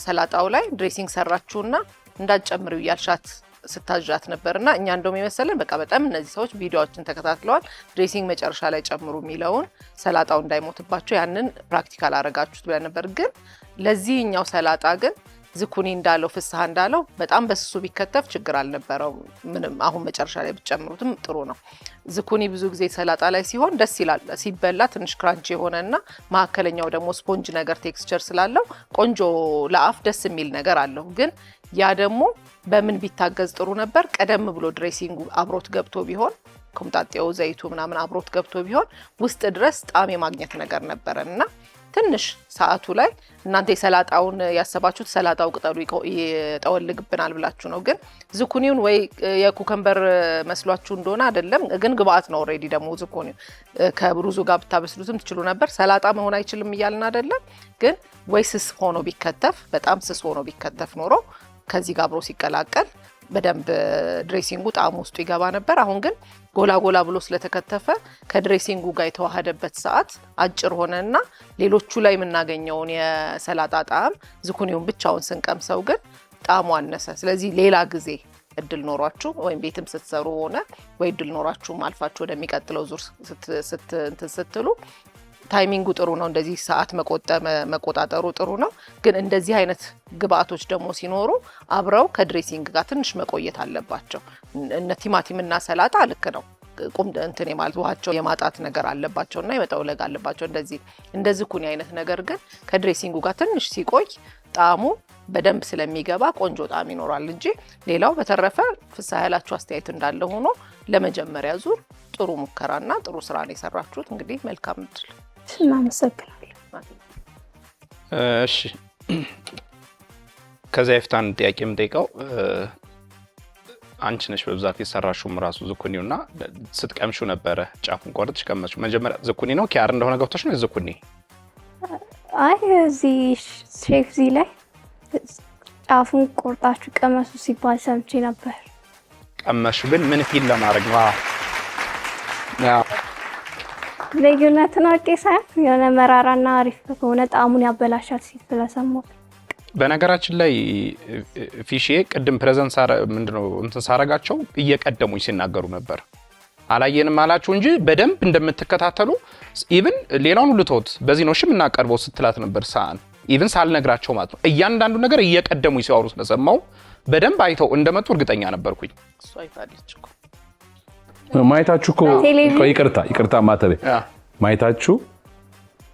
ሰላጣው ላይ ድሬሲንግ ሰራችሁና እንዳትጨምሪው ያልሻት ስታጃት ነበርና እኛ እንደውም የመሰለን በቃ በጣም እነዚህ ሰዎች ቪዲዮዎችን ተከታትለዋል ድሬሲንግ መጨረሻ ላይ ጨምሩ የሚለውን ሰላጣው እንዳይሞትባቸው ያንን ፕራክቲካል አረጋችሁት ብለን ነበር። ግን ለዚህኛው ሰላጣ ግን ዝኩኒ እንዳለው ፍስሐ እንዳለው በጣም በስሱ ቢከተፍ ችግር አልነበረው ምንም አሁን መጨረሻ ላይ ብትጨምሩትም ጥሩ ነው ዝኩኒ ብዙ ጊዜ ሰላጣ ላይ ሲሆን ደስ ይላል ሲበላ ትንሽ ክራንቺ የሆነና ማከለኛው ደግሞ ስፖንጅ ነገር ቴክስቸር ስላለው ቆንጆ ለአፍ ደስ የሚል ነገር አለው ግን ያ ደግሞ በምን ቢታገዝ ጥሩ ነበር ቀደም ብሎ ድሬሲንጉ አብሮት ገብቶ ቢሆን ኮምጣጤው ዘይቱ ምናምን አብሮት ገብቶ ቢሆን ውስጥ ድረስ ጣዕም የማግኘት ነገር ነበርና ትንሽ ሰዓቱ ላይ እናንተ የሰላጣውን ያሰባችሁት ሰላጣው ቅጠሉ ይጠወልግብናል ብላችሁ ነው ግን ዝኩኒውን ወይ የኩከምበር መስሏችሁ እንደሆነ አይደለም ግን ግብአት ነው ኦሬዲ ደግሞ ዝኩኒው ከብሩዙ ጋር ብታበስሉትም ትችሉ ነበር ሰላጣ መሆን አይችልም ይያልና አይደለም ግን ወይ ስስ ሆኖ ቢከተፍ በጣም ስስ ሆኖ ቢከተፍ ኖሮ ከዚህ ጋር አብሮ ሲቀላቀል በደንብ ድሬሲንጉ ጣዕም ውስጥ ይገባ ነበር አሁን ግን ጎላ ጎላ ብሎ ስለተከተፈ ከድሬሲንጉ ጋር የተዋሃደበት ሰዓት አጭር ሆነና ሌሎቹ ላይ የምናገኘውን የሰላጣ ጣዕም ዝኩኒውን ብቻውን ስንቀምሰው ግን ጣዕሙ አነሰ ስለዚህ ሌላ ጊዜ እድል ኖሯችሁ ወይም ቤትም ስትሰሩ ሆነ ወይ እድል ኖሯችሁ ማልፋችሁ ወደሚቀጥለው ዙር ስትሉ ታይሚንጉ ጥሩ ነው እንደዚህ ሰዓት መቆጣጠሩ ጥሩ ነው ግን እንደዚህ አይነት ግብአቶች ደግሞ ሲኖሩ አብረው ከድሬሲንግ ጋር ትንሽ መቆየት አለባቸው እነ ቲማቲምና ሰላጣ ልክ ነው ቁም እንትን የማለት ውሃቸው የማጣት ነገር አለባቸውና የመጠውለግ አለባቸው እንደዚህ ዝኩኒ አይነት ነገር ግን ከድሬሲንጉ ጋር ትንሽ ሲቆይ ጣዕሙ በደንብ ስለሚገባ ቆንጆ ጣዕም ይኖራል እንጂ ሌላው በተረፈ ፍስሐ ያላችሁ አስተያየት እንዳለ ሆኖ ለመጀመሪያ ዙር ጥሩ ሙከራና ጥሩ ስራ ነው የሰራችሁት እንግዲህ መልካም እድል እናመሰግናለን እሺ ከዚያ ይፍታን ጥያቄ የምጠይቀው አንቺ ነሽ በብዛት የሰራሽው ራሱ ዝኩኒውና ስትቀምሹ ነበረ ጫፉን ቆርጥሽ ቀመሹ መጀመሪያ ዝኩኒ ነው ኪያር እንደሆነ ገብቶሽ ነው ዝኩኒ አይ እዚህ ሼፍ ዚ ላይ ጫፉን ቆርጣችሁ ቀመሱ ሲባል ሰምቼ ነበር ቀመሹ ግን ምን ፊል ለማድረግ ነው ያ ለዩናትና ቄሳ የሆነ መራራና አሪፍ ከሆነ ጣዕሙን ያበላሻል ሲፈለሰሙ በነገራችን ላይ ፊሼ ቅድም ፕሬዘንስ ምንድነው እንትን ሳረጋቸው እየቀደሙኝ ሲናገሩ ነበር አላየንም አላችሁ እንጂ በደንብ እንደምትከታተሉ ኢቭን ሌላውን ሁሉ ተውት በዚህ ነው እሺ ምናቀርበው ስትላት ነበር ሳን ኢቭን ሳልነግራቸው ማለት ነው እያንዳንዱ ነገር እየቀደሙኝ ሲያወሩ ስለሰማው በደንብ አይተው እንደመጡ እርግጠኛ ነበርኩኝ እሱ አይፋልጭ እኮ ማይታችሁ እኮ ይቅርታ ማተቤ ማይታችሁ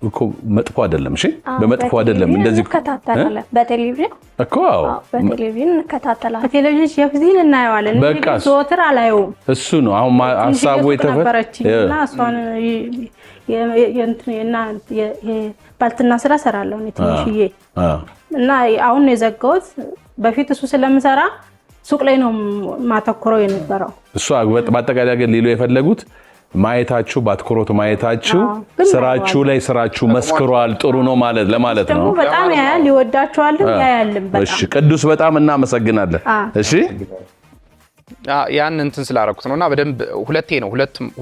እኮ መጥፎ አይደለም እሺ በመጥፎ አይደለም እንደዚህ ተከታተላለ በቴሌቪዥን እኮ አዎ በቴሌቪዥን ተከታተላለ በቴሌቪዥን ሼፍዚን እናየዋለን ሶትር አላየው እሱ ነው አሁን ሐሳቡ የተፈረችና እሷን የእንትና ባልትና ስራ ሰራለሁ ነው ትንሽዬ እና አሁን ነው የዘጋሁት በፊት እሱ ስለምሰራ ሱቅ ላይ ነው ማተኮረው የነበረው እሱ በአጠቃላይ ግን ሊሉ የፈለጉት ማየታችሁ ባትኮሮቱ ማየታችሁ ስራችሁ ላይ ስራችሁ መስክሯል ጥሩ ነው ማለት ለማለት ነው በጣም ያያል ይወዳችኋል ያያልም በጣም እሺ ቅዱስ በጣም እናመሰግናለን እሺ ያን እንትን ስላረኩት ነውና በደንብ ሁለቴ ነው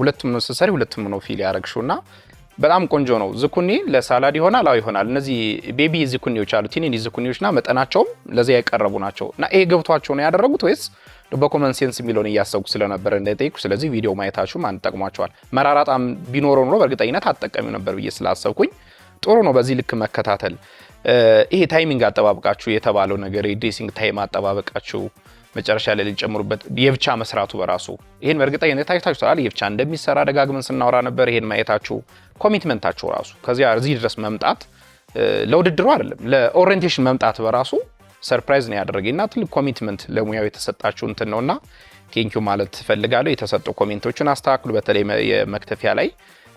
ሁለቱም ነው ሰሰሪ ሁለቱም ነው ፊል ያረግሹና በጣም ቆንጆ ነው ዝኩኒ ለሳላድ ይሆናል አው ይሆናል እነዚህ ቤቢ ዝኩኒዎች አሉ ቲኒኒ ዝኩኒዎችና መጠናቸው ለዚያ ያቀርቡ ናቸውና ይሄ ገብቷቸው ነው ያደረጉት ወይስ በኮመን ሴንስ ሚሊዮን ያያሰጉ ስለነበር እንደጠይቁ ስለዚህ ቪዲዮ ማየታችሁ ማን ተጠቅሟቸዋል መራራጣም ቢኖረው ነው በእርግጠኝነት አጠቀሚው ነበር ብዬ ስላሰብኩኝ ጥሩ ነው በዚህ ልክ መከታተል ይሄ ታይሚንግ አጠባበቃችሁ የተባለው ነገር የድሬሲንግ ታይም አጠባበቃችሁ መጨረሻ ላይ ሊጨምሩበት የብቻ መስራቱ በራሱ ይሄን በእርግጠኝነት ታይታችኋል የብቻ እንደሚሰራ ደጋግመን ስናወራ ነበር ይሄን ማየታችሁ ኮሚትመንታችሁ ራሱ ከዚያ እዚህ ድረስ መምጣት ለውድድሩ አይደለም ለኦሪየንቴሽን መምጣት በራሱ ሰርፕራይዝ ነው ያደረገኝና ትልቅ ኮሚትመንት ለሙያው የተሰጣችሁ እንትን ነውና ቴንኪው ማለት ፈልጋለሁ የተሰጡ ኮሜንቶችን አስተካክሉ በተለይ የመክተፊያ ላይ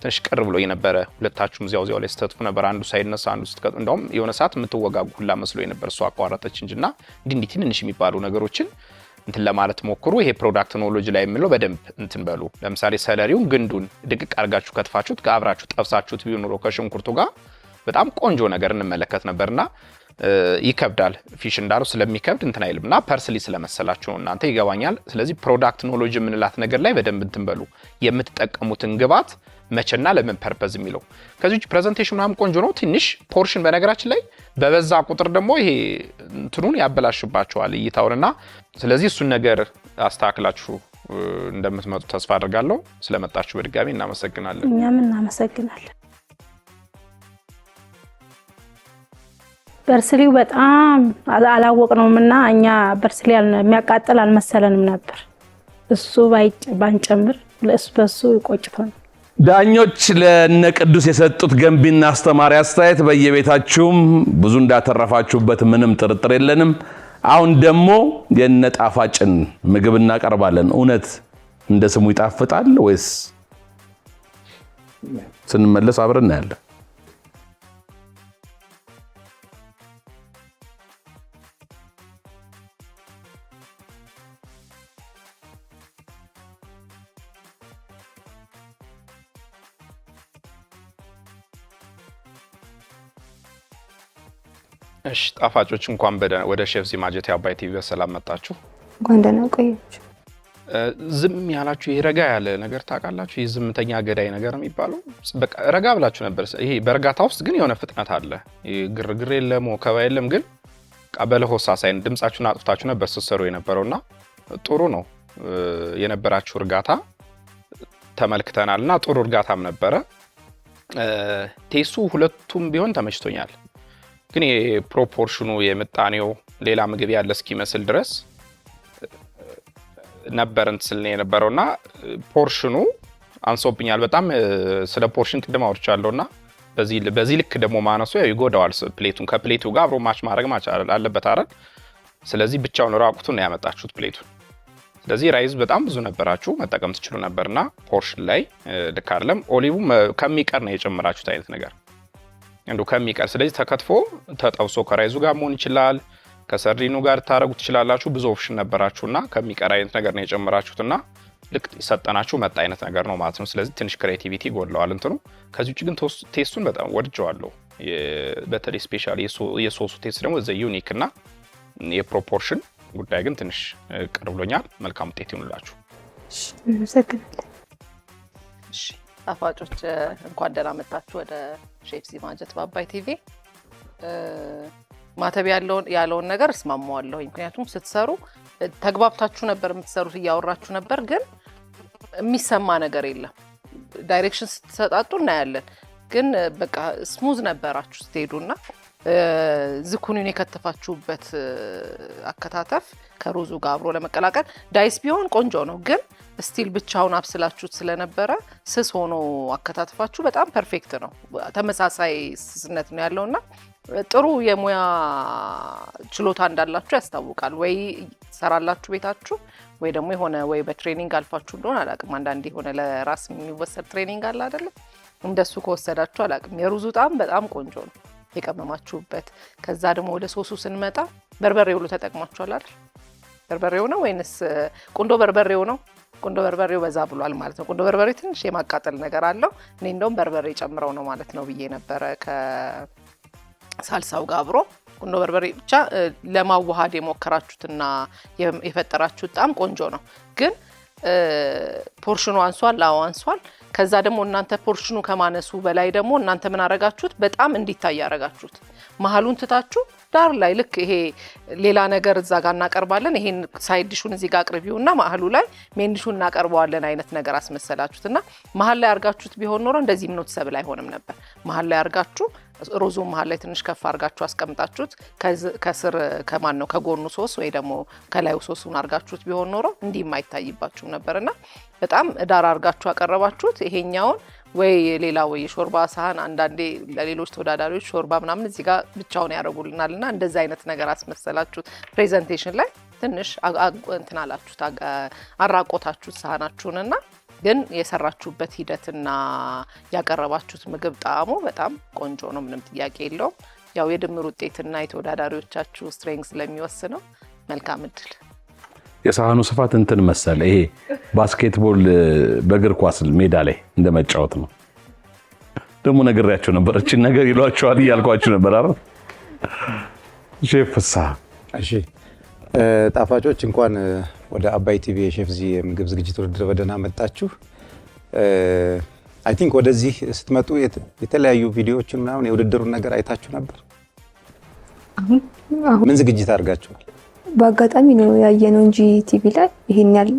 ትንሽ ቅር ብሎ የነበረ ሁለታችሁም ዚያው ላይ ስተትፉ ነበር አንዱ ሳይነሳ አንዱ ስትቀጥ እንደውም የሆነ ሰዓት የምትወጋጉ ሁላ መስሎ የነበር እሱ አቋራጠች እንጂና እንዲህ ትንንሽ የሚባሉ ነገሮችን እንትን ለማለት ሞክሩ ይሄ ፕሮዳክት ኖሎጂ ላይ የሚለው በደንብ እንትን በሉ ለምሳሌ ሰለሪውን ግንዱን ድቅቅ አርጋችሁ ከትፋችሁት ጋብራችሁ ጠብሳችሁት ቢኖር ከሽንኩርቱ ጋር በጣም ቆንጆ ነገር እንመለከት ነበርና ይከብዳል ፊሽ እንዳለው ስለሚከብድ እንትን አይልምና ፐርስሊ ስለመሰላችሁ ነው እናንተ ይገባኛል ስለዚህ ፕሮዳክት ኖሎጂ የምንላት ነገር ላይ በደንብ እንትን በሉ የምትጠቀሙትን ግብአት መቼና ለምን ፐርፐዝ የሚለው ከዚህ ፕሬዘንቴሽን ምናምን ቆንጆ ነው ትንሽ ፖርሽን በነገራችን ላይ በበዛ ቁጥር ደግሞ ይሄ እንትኑን ያበላሽባቸዋል እይታውንና ስለዚህ እሱን ነገር አስተካክላችሁ እንደምትመጡ ተስፋ አድርጋለሁ ስለመጣችሁ በድጋሚ እናመሰግናለን እኛም እናመሰግናለን በርስሊው በጣም አላወቅነውም እና እኛ በርስሊ የሚያቃጥል አልመሰለንም ነበር። እሱ ባንጨምር በሱ ቆጭቶን። ዳኞች ለነ ቅዱስ የሰጡት ገንቢና አስተማሪ አስተያየት በየቤታችሁም ብዙ እንዳተረፋችሁበት ምንም ጥርጥር የለንም። አሁን ደግሞ የነ ጣፋጭን ምግብ እናቀርባለን። እውነት እንደ ስሙ ይጣፍጣል ወይስ? ስንመለስ አብረን እናያለን። እሺ ጣፋጮች እንኳን ወደ ሼፍ ዚማጀት የአባይ ቲቪ በሰላም መጣችሁ። እንኳን ደህና ቆያችሁ። ዝም ያላችሁ ይረጋ ያለ ነገር ታውቃላችሁ? የዝምተኛ ገዳይ ነገር የሚባለው በቃ ረጋ ብላችሁ ነበር። ይሄ በእርጋታ ውስጥ ግን የሆነ ፍጥነት አለ። ግርግር የለም፣ ወከባ የለም። ግን ቀበለሆሳ ሳይን ድምጻችሁን አጥፍታችሁ ነበር ስትሰሩ የነበረውና ጥሩ ነው የነበራችሁ እርጋታ ተመልክተናልና ጥሩ እርጋታም ነበረ። ቴስቱ ሁለቱም ቢሆን ተመችቶኛል። ግን የፕሮፖርሽኑ የምጣኔው ሌላ ምግብ ያለ እስኪመስል ድረስ ነበር እንትን የነበረውና ፖርሽኑ አንሶብኛል በጣም። ስለ ፖርሽን ቅድም አውርቻለሁና በዚህ ልክ ደግሞ ማነሱ ይጎዳዋል ፕሌቱን። ከፕሌቱ ጋር አብሮ ማች ማድረግ አለበት አይደል? ስለዚህ ብቻውን ራቁቱን ነው ያመጣችሁት ፕሌቱን። ስለዚህ ራይዝ በጣም ብዙ ነበራችሁ መጠቀም ትችሉ ነበርና ፖርሽን ላይ ልክ አይደለም። ኦሊቭ ከሚቀር ነው የጨመራችሁት አይነት ነገር እንደው ከሚቀር። ስለዚህ ተከትፎ ተጠብሶ ከራይዙ ጋር መሆን ይችላል፣ ከሰርዲኑ ጋር ታረጉት ትችላላችሁ። ብዙ ኦፕሽን ነበራችሁና ከሚቀር አይነት ነገር ነው የጨመራችሁትና ልክ ሰጠናችሁ መጣ አይነት ነገር ነው ማለት ነው። ስለዚህ ትንሽ ክሬቲቪቲ ጎድለዋል እንትኑ። ከዚህ ውጭ ግን ቴስቱን በጣም ወድጀዋለሁ። በተለይ ስፔሻሊ የሶሱ ቴስት ደግሞ ዘ ዩኒክ እና የፕሮፖርሽን ጉዳይ ግን ትንሽ ቅር ብሎኛል። መልካም ውጤት ይሁንላችሁ። እሺ ጣፋጮች እንኳን ደህና መጣችሁ ወደ ሼፍ ዚማጀት በአባይ ቲቪ። ማተብ ያለውን ነገር እስማማዋለሁ። ምክንያቱም ስትሰሩ ተግባብታችሁ ነበር የምትሰሩት፣ እያወራችሁ ነበር፣ ግን የሚሰማ ነገር የለም። ዳይሬክሽን ስትሰጣጡ እናያለን፣ ግን በቃ ስሙዝ ነበራችሁ ስትሄዱና ዝኩኒን የከተፋችሁበት አከታተፍ ከሩዙ ጋር አብሮ ለመቀላቀል ዳይስ ቢሆን ቆንጆ ነው፣ ግን ስቲል ብቻውን አብስላችሁት ስለነበረ ስስ ሆኖ አከታተፋችሁ በጣም ፐርፌክት ነው። ተመሳሳይ ስስነት ነው ያለውና ጥሩ የሙያ ችሎታ እንዳላችሁ ያስታውቃል። ወይ ሰራላችሁ ቤታችሁ ወይ ደግሞ የሆነ ወይ በትሬኒንግ አልፋችሁ እንደሆነ አላቅም። አንዳንዴ የሆነ ለራስ የሚወሰድ ትሬኒንግ አለ አይደለ? እንደሱ ከወሰዳችሁ አላቅም። የሩዙ ጣም በጣም ቆንጆ ነው የቀመማችሁበት። ከዛ ደግሞ ወደ ሶሱ ስንመጣ በርበሬው ሁሉ ተጠቅማችኋል አይደል? በርበሬው ነው ወይንስ ቁንዶ በርበሬው ነው? ቁንዶ በርበሬው በዛ ብሏል ማለት ነው። ቁንዶ በርበሬ ትንሽ የማቃጠል ነገር አለው። እኔ እንደውም በርበሬ ጨምረው ነው ማለት ነው ብዬ ነበረ ከሳልሳው ጋር አብሮ። ቁንዶ በርበሬ ብቻ ለማዋሃድ የሞከራችሁትና የፈጠራችሁት ጣም ቆንጆ ነው። ግን ፖርሽኑ አንሷል። አዎ አንሷል። ከዛ ደግሞ እናንተ ፖርሽኑ ከማነሱ በላይ ደግሞ እናንተ ምን አረጋችሁት? በጣም እንዲታይ ያረጋችሁት። መሀሉን ትታችሁ ዳር ላይ ልክ ይሄ ሌላ ነገር እዛ ጋር እናቀርባለን፣ ይሄን ሳይድ ዲሹን እዚህ ጋር አቅርቢውና መሀሉ ላይ ሜን ዲሹን እናቀርበዋለን አይነት ነገር አስመሰላችሁትና መሀል ላይ አርጋችሁት ቢሆን ኖሮ እንደዚህ ኖቲሰብል አይሆንም ነበር። መሀል ላይ አርጋችሁ ሮዙ መሀል ላይ ትንሽ ከፍ አርጋችሁ አስቀምጣችሁት ከስር ከማን ነው ከጎኑ ሶስ ወይ ደግሞ ከላዩ ሶሱን አርጋችሁት ቢሆን ኖሮ እንዲህ የማይታይባችሁ ነበርና በጣም ዳር አርጋችሁ አቀረባችሁት። ይሄኛውን ወይ ሌላ ወይ ሾርባ ሳህን አንዳንዴ ለሌሎች ተወዳዳሪዎች ሾርባ ምናምን እዚህ ጋር ብቻውን ያደርጉልናልና እንደዛ አይነት ነገር አስመሰላችሁት። ፕሬዘንቴሽን ላይ ትንሽ እንትን አላችሁት፣ አራቆታችሁት ሳህናችሁንና ግን የሰራችሁበት ሂደትና ያቀረባችሁት ምግብ ጣዕሙ በጣም ቆንጆ ነው፣ ምንም ጥያቄ የለውም። ያው የድምር ውጤትና የተወዳዳሪዎቻችሁ ስትሬንግዝ ስለሚወስነው መልካም እድል። የሳህኑ ስፋት እንትን መሰለ ይሄ ባስኬትቦል በእግር ኳስ ሜዳ ላይ እንደመጫወት ነው። ደግሞ ነግሬያቸው ነበር እቺ ነገር ይሏቸዋል እያልኳችሁ ነበር አይደል? ሼፍ ፍስሐ። እሺ ጣፋጮች እንኳን ወደ አባይ ቲቪ የሼፍ ዚ የምግብ ዝግጅት ውድድር በደህና መጣችሁ። አይ ቲንክ ወደዚህ ስትመጡ የተለያዩ ቪዲዮዎችን ምናምን የውድድሩን ነገር አይታችሁ ነበር? ምን ዝግጅት አድርጋችኋል? በአጋጣሚ ነው ያየነው እንጂ ቲቪ ላይ ይሄን ያህል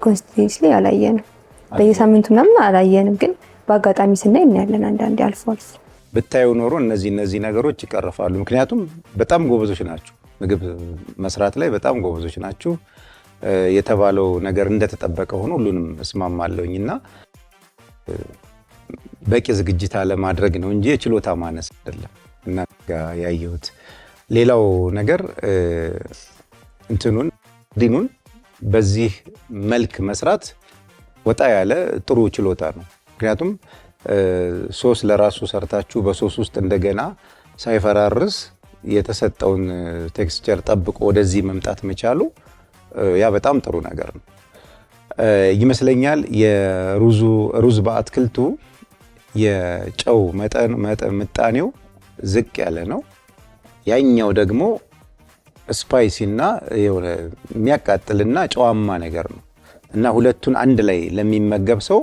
ኮንስቲትዩሽን ላይ አላየንም። በየሳምንቱ ምናምን አላየንም፣ ግን በአጋጣሚ ስናይ እናያለን አንዳንዴ አልፎ አልፎ። ብታዩ ኖሮ እነዚህ ነገሮች ይቀርፋሉ። ምክንያቱም በጣም ጎበዞች ናችሁ፣ ምግብ መስራት ላይ በጣም ጎበዞች ናችሁ። የተባለው ነገር እንደተጠበቀ ሆኖ ሁሉንም እስማማለሁኝና በቂ ዝግጅት አለማድረግ ነው እንጂ የችሎታ ማነስ አይደለም። እና ያየሁት ሌላው ነገር ዲኑን በዚህ መልክ መስራት ወጣ ያለ ጥሩ ችሎታ ነው። ምክንያቱም ሶስ ለራሱ ሰርታችሁ በሶስ ውስጥ እንደገና ሳይፈራርስ የተሰጠውን ቴክስቸር ጠብቆ ወደዚህ መምጣት መቻሉ ያ በጣም ጥሩ ነገር ነው ይመስለኛል። የሩዝ በአትክልቱ የጨው ምጣኔው ዝቅ ያለ ነው። ያኛው ደግሞ ስፓይሲና የሆነ የሚያቃጥልና ጨዋማ ነገር ነው እና ሁለቱን አንድ ላይ ለሚመገብ ሰው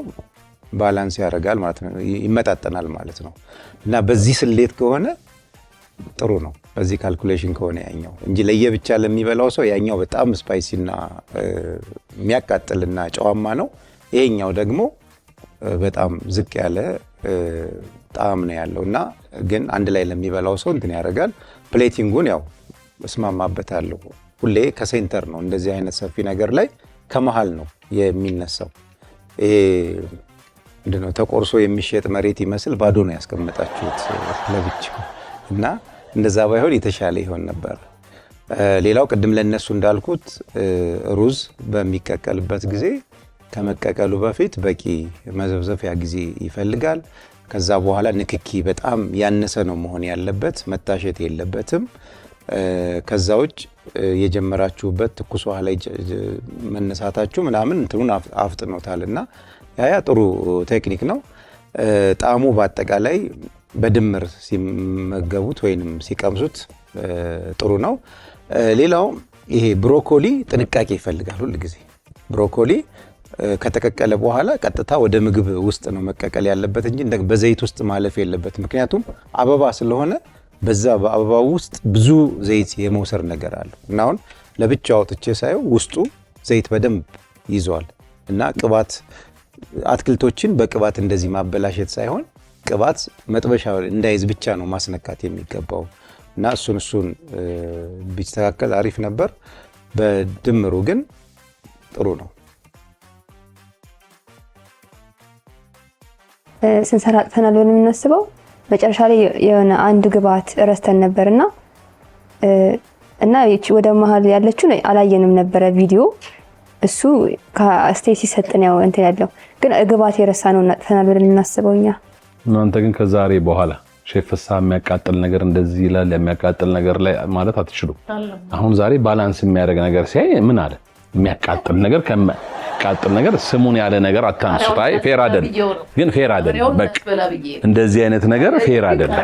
ባላንስ ያደርጋል ማለት ነው፣ ይመጣጠናል ማለት ነው። እና በዚህ ስሌት ከሆነ ጥሩ ነው፣ በዚህ ካልኩሌሽን ከሆነ ያኛው እንጂ ለየብቻ ለሚበላው ሰው ያኛው በጣም ስፓይሲና የሚያቃጥልና ጨዋማ ነው። ይሄኛው ደግሞ በጣም ዝቅ ያለ ጣዕም ነው ያለው እና ግን አንድ ላይ ለሚበላው ሰው እንትን ያደርጋል። ፕሌቲንጉን ያው እስማማበታለሁ። ሁሌ ከሴንተር ነው እንደዚህ አይነት ሰፊ ነገር ላይ ከመሃል ነው የሚነሳው። ይሄ ምንድነው ተቆርሶ የሚሸጥ መሬት ይመስል ባዶ ነው ያስቀመጣችሁት ለብቻው እና እንደዛ ባይሆን የተሻለ ይሆን ነበር። ሌላው ቅድም ለነሱ እንዳልኩት ሩዝ በሚቀቀልበት ጊዜ ከመቀቀሉ በፊት በቂ መዘፍዘፊያ ጊዜ ይፈልጋል። ከዛ በኋላ ንክኪ በጣም ያነሰ ነው መሆን ያለበት፣ መታሸት የለበትም። ከዛ ውጭ የጀመራችሁበት ትኩስ ውሃ ላይ መነሳታችሁ ምናምን እንትኑን አፍጥኖታልና ያ ጥሩ ቴክኒክ ነው። ጣዕሙ በአጠቃላይ በድምር ሲመገቡት ወይንም ሲቀምሱት ጥሩ ነው። ሌላው ይሄ ብሮኮሊ ጥንቃቄ ይፈልጋል። ሁል ጊዜ ብሮኮሊ ከተቀቀለ በኋላ ቀጥታ ወደ ምግብ ውስጥ ነው መቀቀል ያለበት እንጂ በዘይት ውስጥ ማለፍ የለበት። ምክንያቱም አበባ ስለሆነ በዛ በአበባው ውስጥ ብዙ ዘይት የመውሰድ ነገር አለው እና አሁን ለብቻው አውጥቼ ሳየው ውስጡ ዘይት በደንብ ይዟል እና ቅባት አትክልቶችን በቅባት እንደዚህ ማበላሸት ሳይሆን ቅባት መጥበሻ እንዳይዝ ብቻ ነው ማስነካት የሚገባው እና እሱን ቢስተካከል አሪፍ ነበር። በድምሩ ግን ጥሩ ነው። ስንሰራ አጥተናል ብለን የምናስበው መጨረሻ ላይ የሆነ አንድ ግብአት ረስተን ነበርና ወደ መሀል ያለችው አላየንም ነበረ ቪዲዮ። እሱ ከስቴሲ ሰጥን ያው እንትን ያለው ግን ግብአት የረሳ ነው አጥተናል ብለን የምናስበው እኛ። እናንተ ግን ከዛሬ በኋላ ሼፍ ፍስሐ የሚያቃጥል ነገር እንደዚህ ይላል የሚያቃጥል ነገር ላይ ማለት አትችሉም። አሁን ዛሬ ባላንስ የሚያደርግ ነገር ሲያይ ምን አለ የሚያቃጥል ነገር ከሚያቃጥል ነገር ስሙን ያለ ነገር አታንሱት። አይ ፌር አይደለም፣ ግን ፌር አይደለም። በቃ እንደዚህ አይነት ነገር ፌር አይደለም።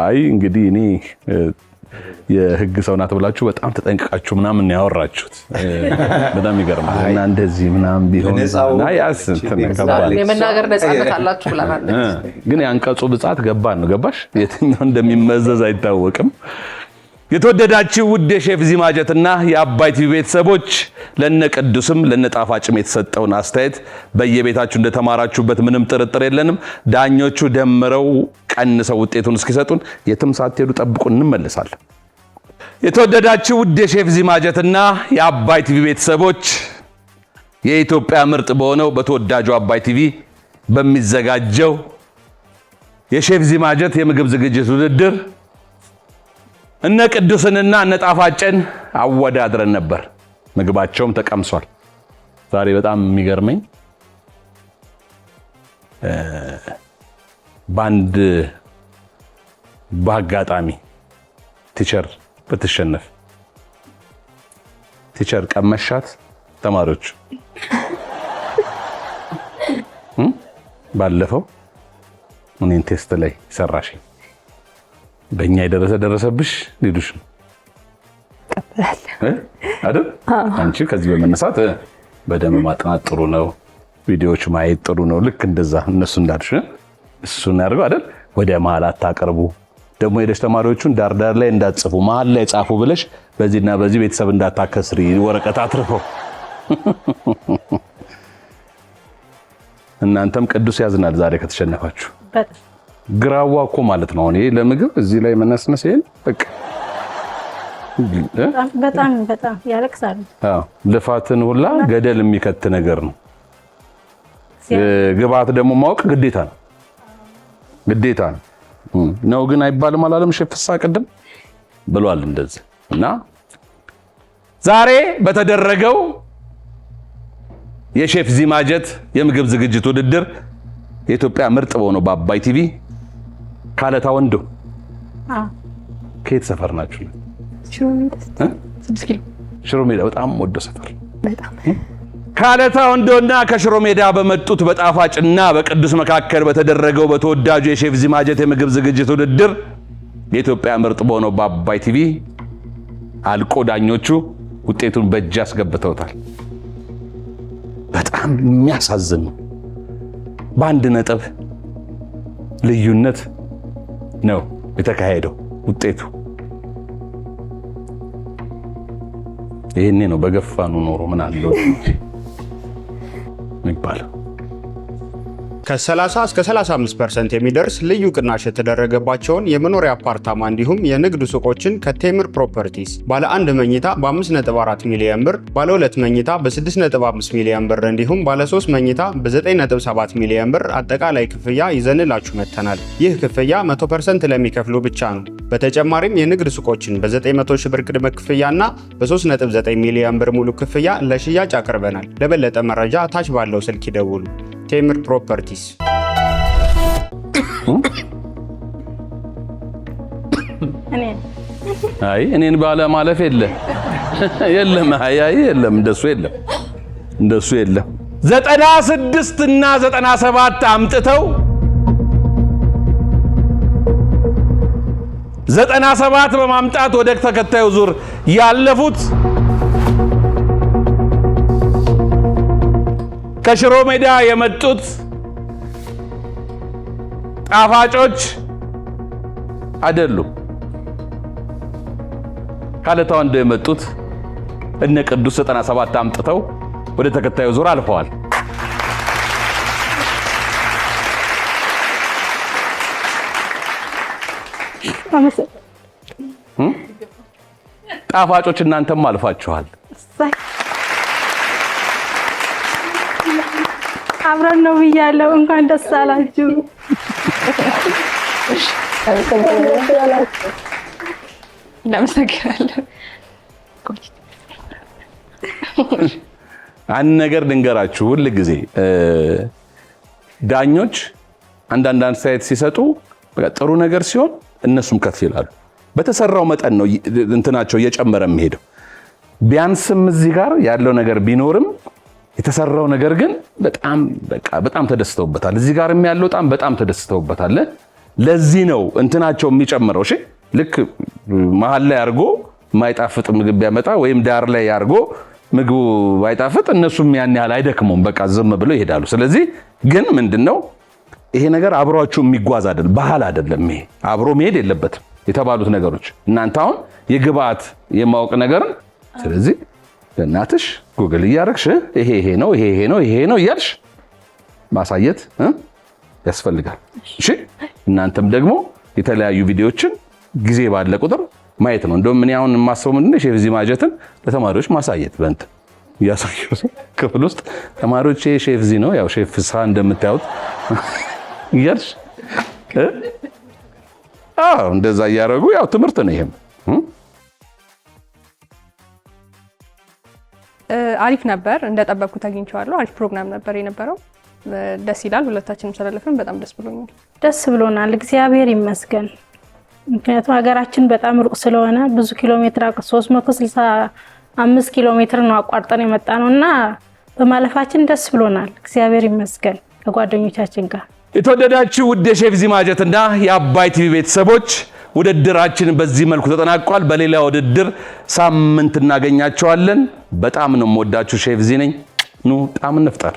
አይ እንግዲህ እኔ የህግ ሰው ናት ብላችሁ በጣም ተጠንቅቃችሁ ምናምን ያወራችሁት በጣም ይገርማል። እና እንደዚህ ምናምን ቢሆን የመናገር ነፃነት አላችሁ ብላናል። ግን ያንቀጹ ብጻት ገባን ነው ገባሽ? የትኛው እንደሚመዘዝ አይታወቅም። የተወደዳችሁ ውድ የሼፍ ዚማጀትና የአባይ ቲቪ ቤተሰቦች ለነቅዱስም ለነጣፋጭም የተሰጠውን አስተያየት በየቤታችሁ እንደተማራችሁበት ምንም ጥርጥር የለንም። ዳኞቹ ደምረው ቀንሰው ውጤቱን እስኪሰጡን የትም ሳትሄዱ ጠብቁን፣ እንመለሳለን። የተወደዳችሁ ውድ የሼፍ ዚማጀትና የአባይ ቲቪ ቤተሰቦች የኢትዮጵያ ምርጥ በሆነው በተወዳጁ አባይ ቲቪ በሚዘጋጀው የሼፍ ዚማጀት የምግብ ዝግጅት ውድድር እነ ቅዱስንና እነ ጣፋጭን አወዳድረን ነበር። ምግባቸውም ተቀምሷል። ዛሬ በጣም የሚገርመኝ ባንድ በአጋጣሚ ቲቸር ብትሸነፍ ቲቸር ቀመሻት ተማሪዎች ባለፈው እኔን ቴስት ላይ ሰራሽ በእኛ ደረሰብሽ ሊሉሽ አይደል? አንቺ ከዚህ በመነሳት በደንብ ማጥናት ጥሩ ነው፣ ቪዲዮዎች ማየት ጥሩ ነው። ልክ እንደዛ እነሱ እንዳልሽ እሱን ያድርገው አይደል? ወደ መሀል አታቀርቡ። ደግሞ ሄደሽ ተማሪዎቹን ዳርዳር ላይ እንዳትጽፉ መሀል ላይ ጻፉ ብለሽ በዚህና በዚህ ቤተሰብ እንዳታከስሪ ወረቀት አትርፈው። እናንተም ቅዱስ ያዝናል ዛሬ ከተሸነፋችሁ። በጣም ግራዋ እኮ ማለት ነው። እኔ ለምግብ እዚህ ላይ መነስነስ ይሄን በቃ በጣም ያለቅሳሉ። ልፋትን ሁላ ገደል የሚከት ነገር ነው። ግብአት ደግሞ ማወቅ ግዴታ ነው ግን አይባልም አላለም ሼፍ ፍስሐ ቅድም ብሏል እንደዚህ። እና ዛሬ በተደረገው የሼፍ ዚማጀት የምግብ ዝግጅት ውድድር የኢትዮጵያ ምርጥ በሆነው በአባይ ቲቪ ካለታ ወንዶ ከየት ሰፈር ናችሁ? ሽሮ ሜዳ በጣም ወዶ ሰፈር በጣም ካለታ ወንዶና ከሽሮ ሜዳ በመጡት በጣፋጭና በቅዱስ መካከል በተደረገው በተወዳጁ የሼፍ ዚማጀት የምግብ ዝግጅት ውድድር የኢትዮጵያ ምርጥ በሆነው በአባይ ቲቪ አልቆ ዳኞቹ ውጤቱን በእጅ አስገብተውታል። በጣም የሚያሳዝን ነው። በአንድ ነጥብ ልዩነት ነው የተካሄደው ውጤቱ። ይሄኔ ነው በገፋኑ ኖሮ ምን አለው የሚባለው። ከ30 እስከ 35% የሚደርስ ልዩ ቅናሽ የተደረገባቸውን የመኖሪያ አፓርታማ እንዲሁም የንግድ ሱቆችን ከቴምር ፕሮፐርቲስ ባለ 1 መኝታ በ5.4 ሚሊዮን ብር፣ ባለ 2 መኝታ በ6.5 ሚሊዮን ብር እንዲሁም ባለ 3 መኝታ በ9.7 ሚሊዮን ብር አጠቃላይ ክፍያ ይዘንላችሁ መጥተናል። ይህ ክፍያ 100% ለሚከፍሉ ብቻ ነው። በተጨማሪም የንግድ ሱቆችን በ900 ሺህ ብር ቅድመ ክፍያና በ3.9 ሚሊዮን ብር ሙሉ ክፍያ ለሽያጭ አቅርበናል። ለበለጠ መረጃ ታች ባለው ስልክ ይደውሉ። ቴምር ፕሮፐርቲስ። እኔን ባለ ማለፍ የለም። የለም እንደሱ የለም። 96 እና 97 አምጥተው 97 በማምጣት ወደ ተከታዩ ዙር ያለፉት ከሽሮ ሜዳ የመጡት ጣፋጮች አይደሉም። ካለታ ወንዶ የመጡት እነ ቅዱስ 97 አምጥተው ወደ ተከታዩ ዙር አልፈዋል። ጣፋጮች እናንተም አልፋችኋል። አብረን ነው ብያለሁ። እንኳን ደስ አላችሁ። እናመሰግናለን። አንድ ነገር ልንገራችሁ። ሁል ጊዜ ዳኞች አንዳንድ አስተያየት ሲሰጡ ጥሩ ነገር ሲሆን እነሱም ከፍ ይላሉ። በተሰራው መጠን ነው እንትናቸው እየጨመረ የሚሄደው። ቢያንስም እዚህ ጋር ያለው ነገር ቢኖርም የተሰራው ነገር ግን በጣም ተደስተውበታል። እዚህ ጋርም ያለው በጣም ተደስተውበታል። ለዚህ ነው እንትናቸው የሚጨምረው። እሺ ልክ መሀል ላይ አርጎ ማይጣፍጥ ምግብ ቢያመጣ ወይም ዳር ላይ አርጎ ምግቡ ባይጣፍጥ እነሱም ያን ያህል አይደክሙም። በቃ ዝም ብለው ይሄዳሉ። ስለዚህ ግን ምንድነው ይሄ ነገር አብሯችሁ የሚጓዝ አይደለም፣ ባህል አይደለም። ይሄ አብሮ መሄድ የለበትም የተባሉት ነገሮች እናንተ አሁን የግብአት የማወቅ ነገርን ስለዚህ እናትሽ ጉግል እያረግሽ ይሄ ነው እያልሽ ማሳየት ያስፈልጋል። እሺ እናንተም ደግሞ የተለያዩ ቪዲዮዎችን ጊዜ ባለ ቁጥር ማየት ነው። እንደውም ምን አሁን የማስበው ምንድነው ሼፍ ዚማጀትን ለተማሪዎች ማሳየት በእንት ያሳየው ክፍል ውስጥ ተማሪዎች ሼፍ ዚ ነው ያው ሼፍ ፍስሐ እንደምታዩት እያልሽ እንደዛ እያደረጉ ያው ትምህርት ነው። ይሄም አሪፍ ነበር። እንደጠበቅኩት አግኝቼዋለሁ። አሪፍ ፕሮግራም ነበር የነበረው። ደስ ይላል። ሁለታችንም ስለለፈን በጣም ደስ ብሎኛል። ደስ ብሎናል። እግዚአብሔር ይመስገን። ምክንያቱም ሀገራችን በጣም ሩቅ ስለሆነ ብዙ ኪሎ ሜትር 365 ኪሎ ሜትር ነው አቋርጠን የመጣ ነውና በማለፋችን ደስ ብሎናል። እግዚአብሔር ይመስገን ከጓደኞቻችን ጋር። የተወደዳችሁ ውድ የሼፍ ዚማጀትና የአባይ ቲቪ ቤተሰቦች ውድድራችን በዚህ መልኩ ተጠናቋል። በሌላ ውድድር ሳምንት እናገኛቸዋለን። በጣም ነው የምወዳችሁ። ሼፍ ዚ ነኝ። ኑ ጣም እንፍጠር።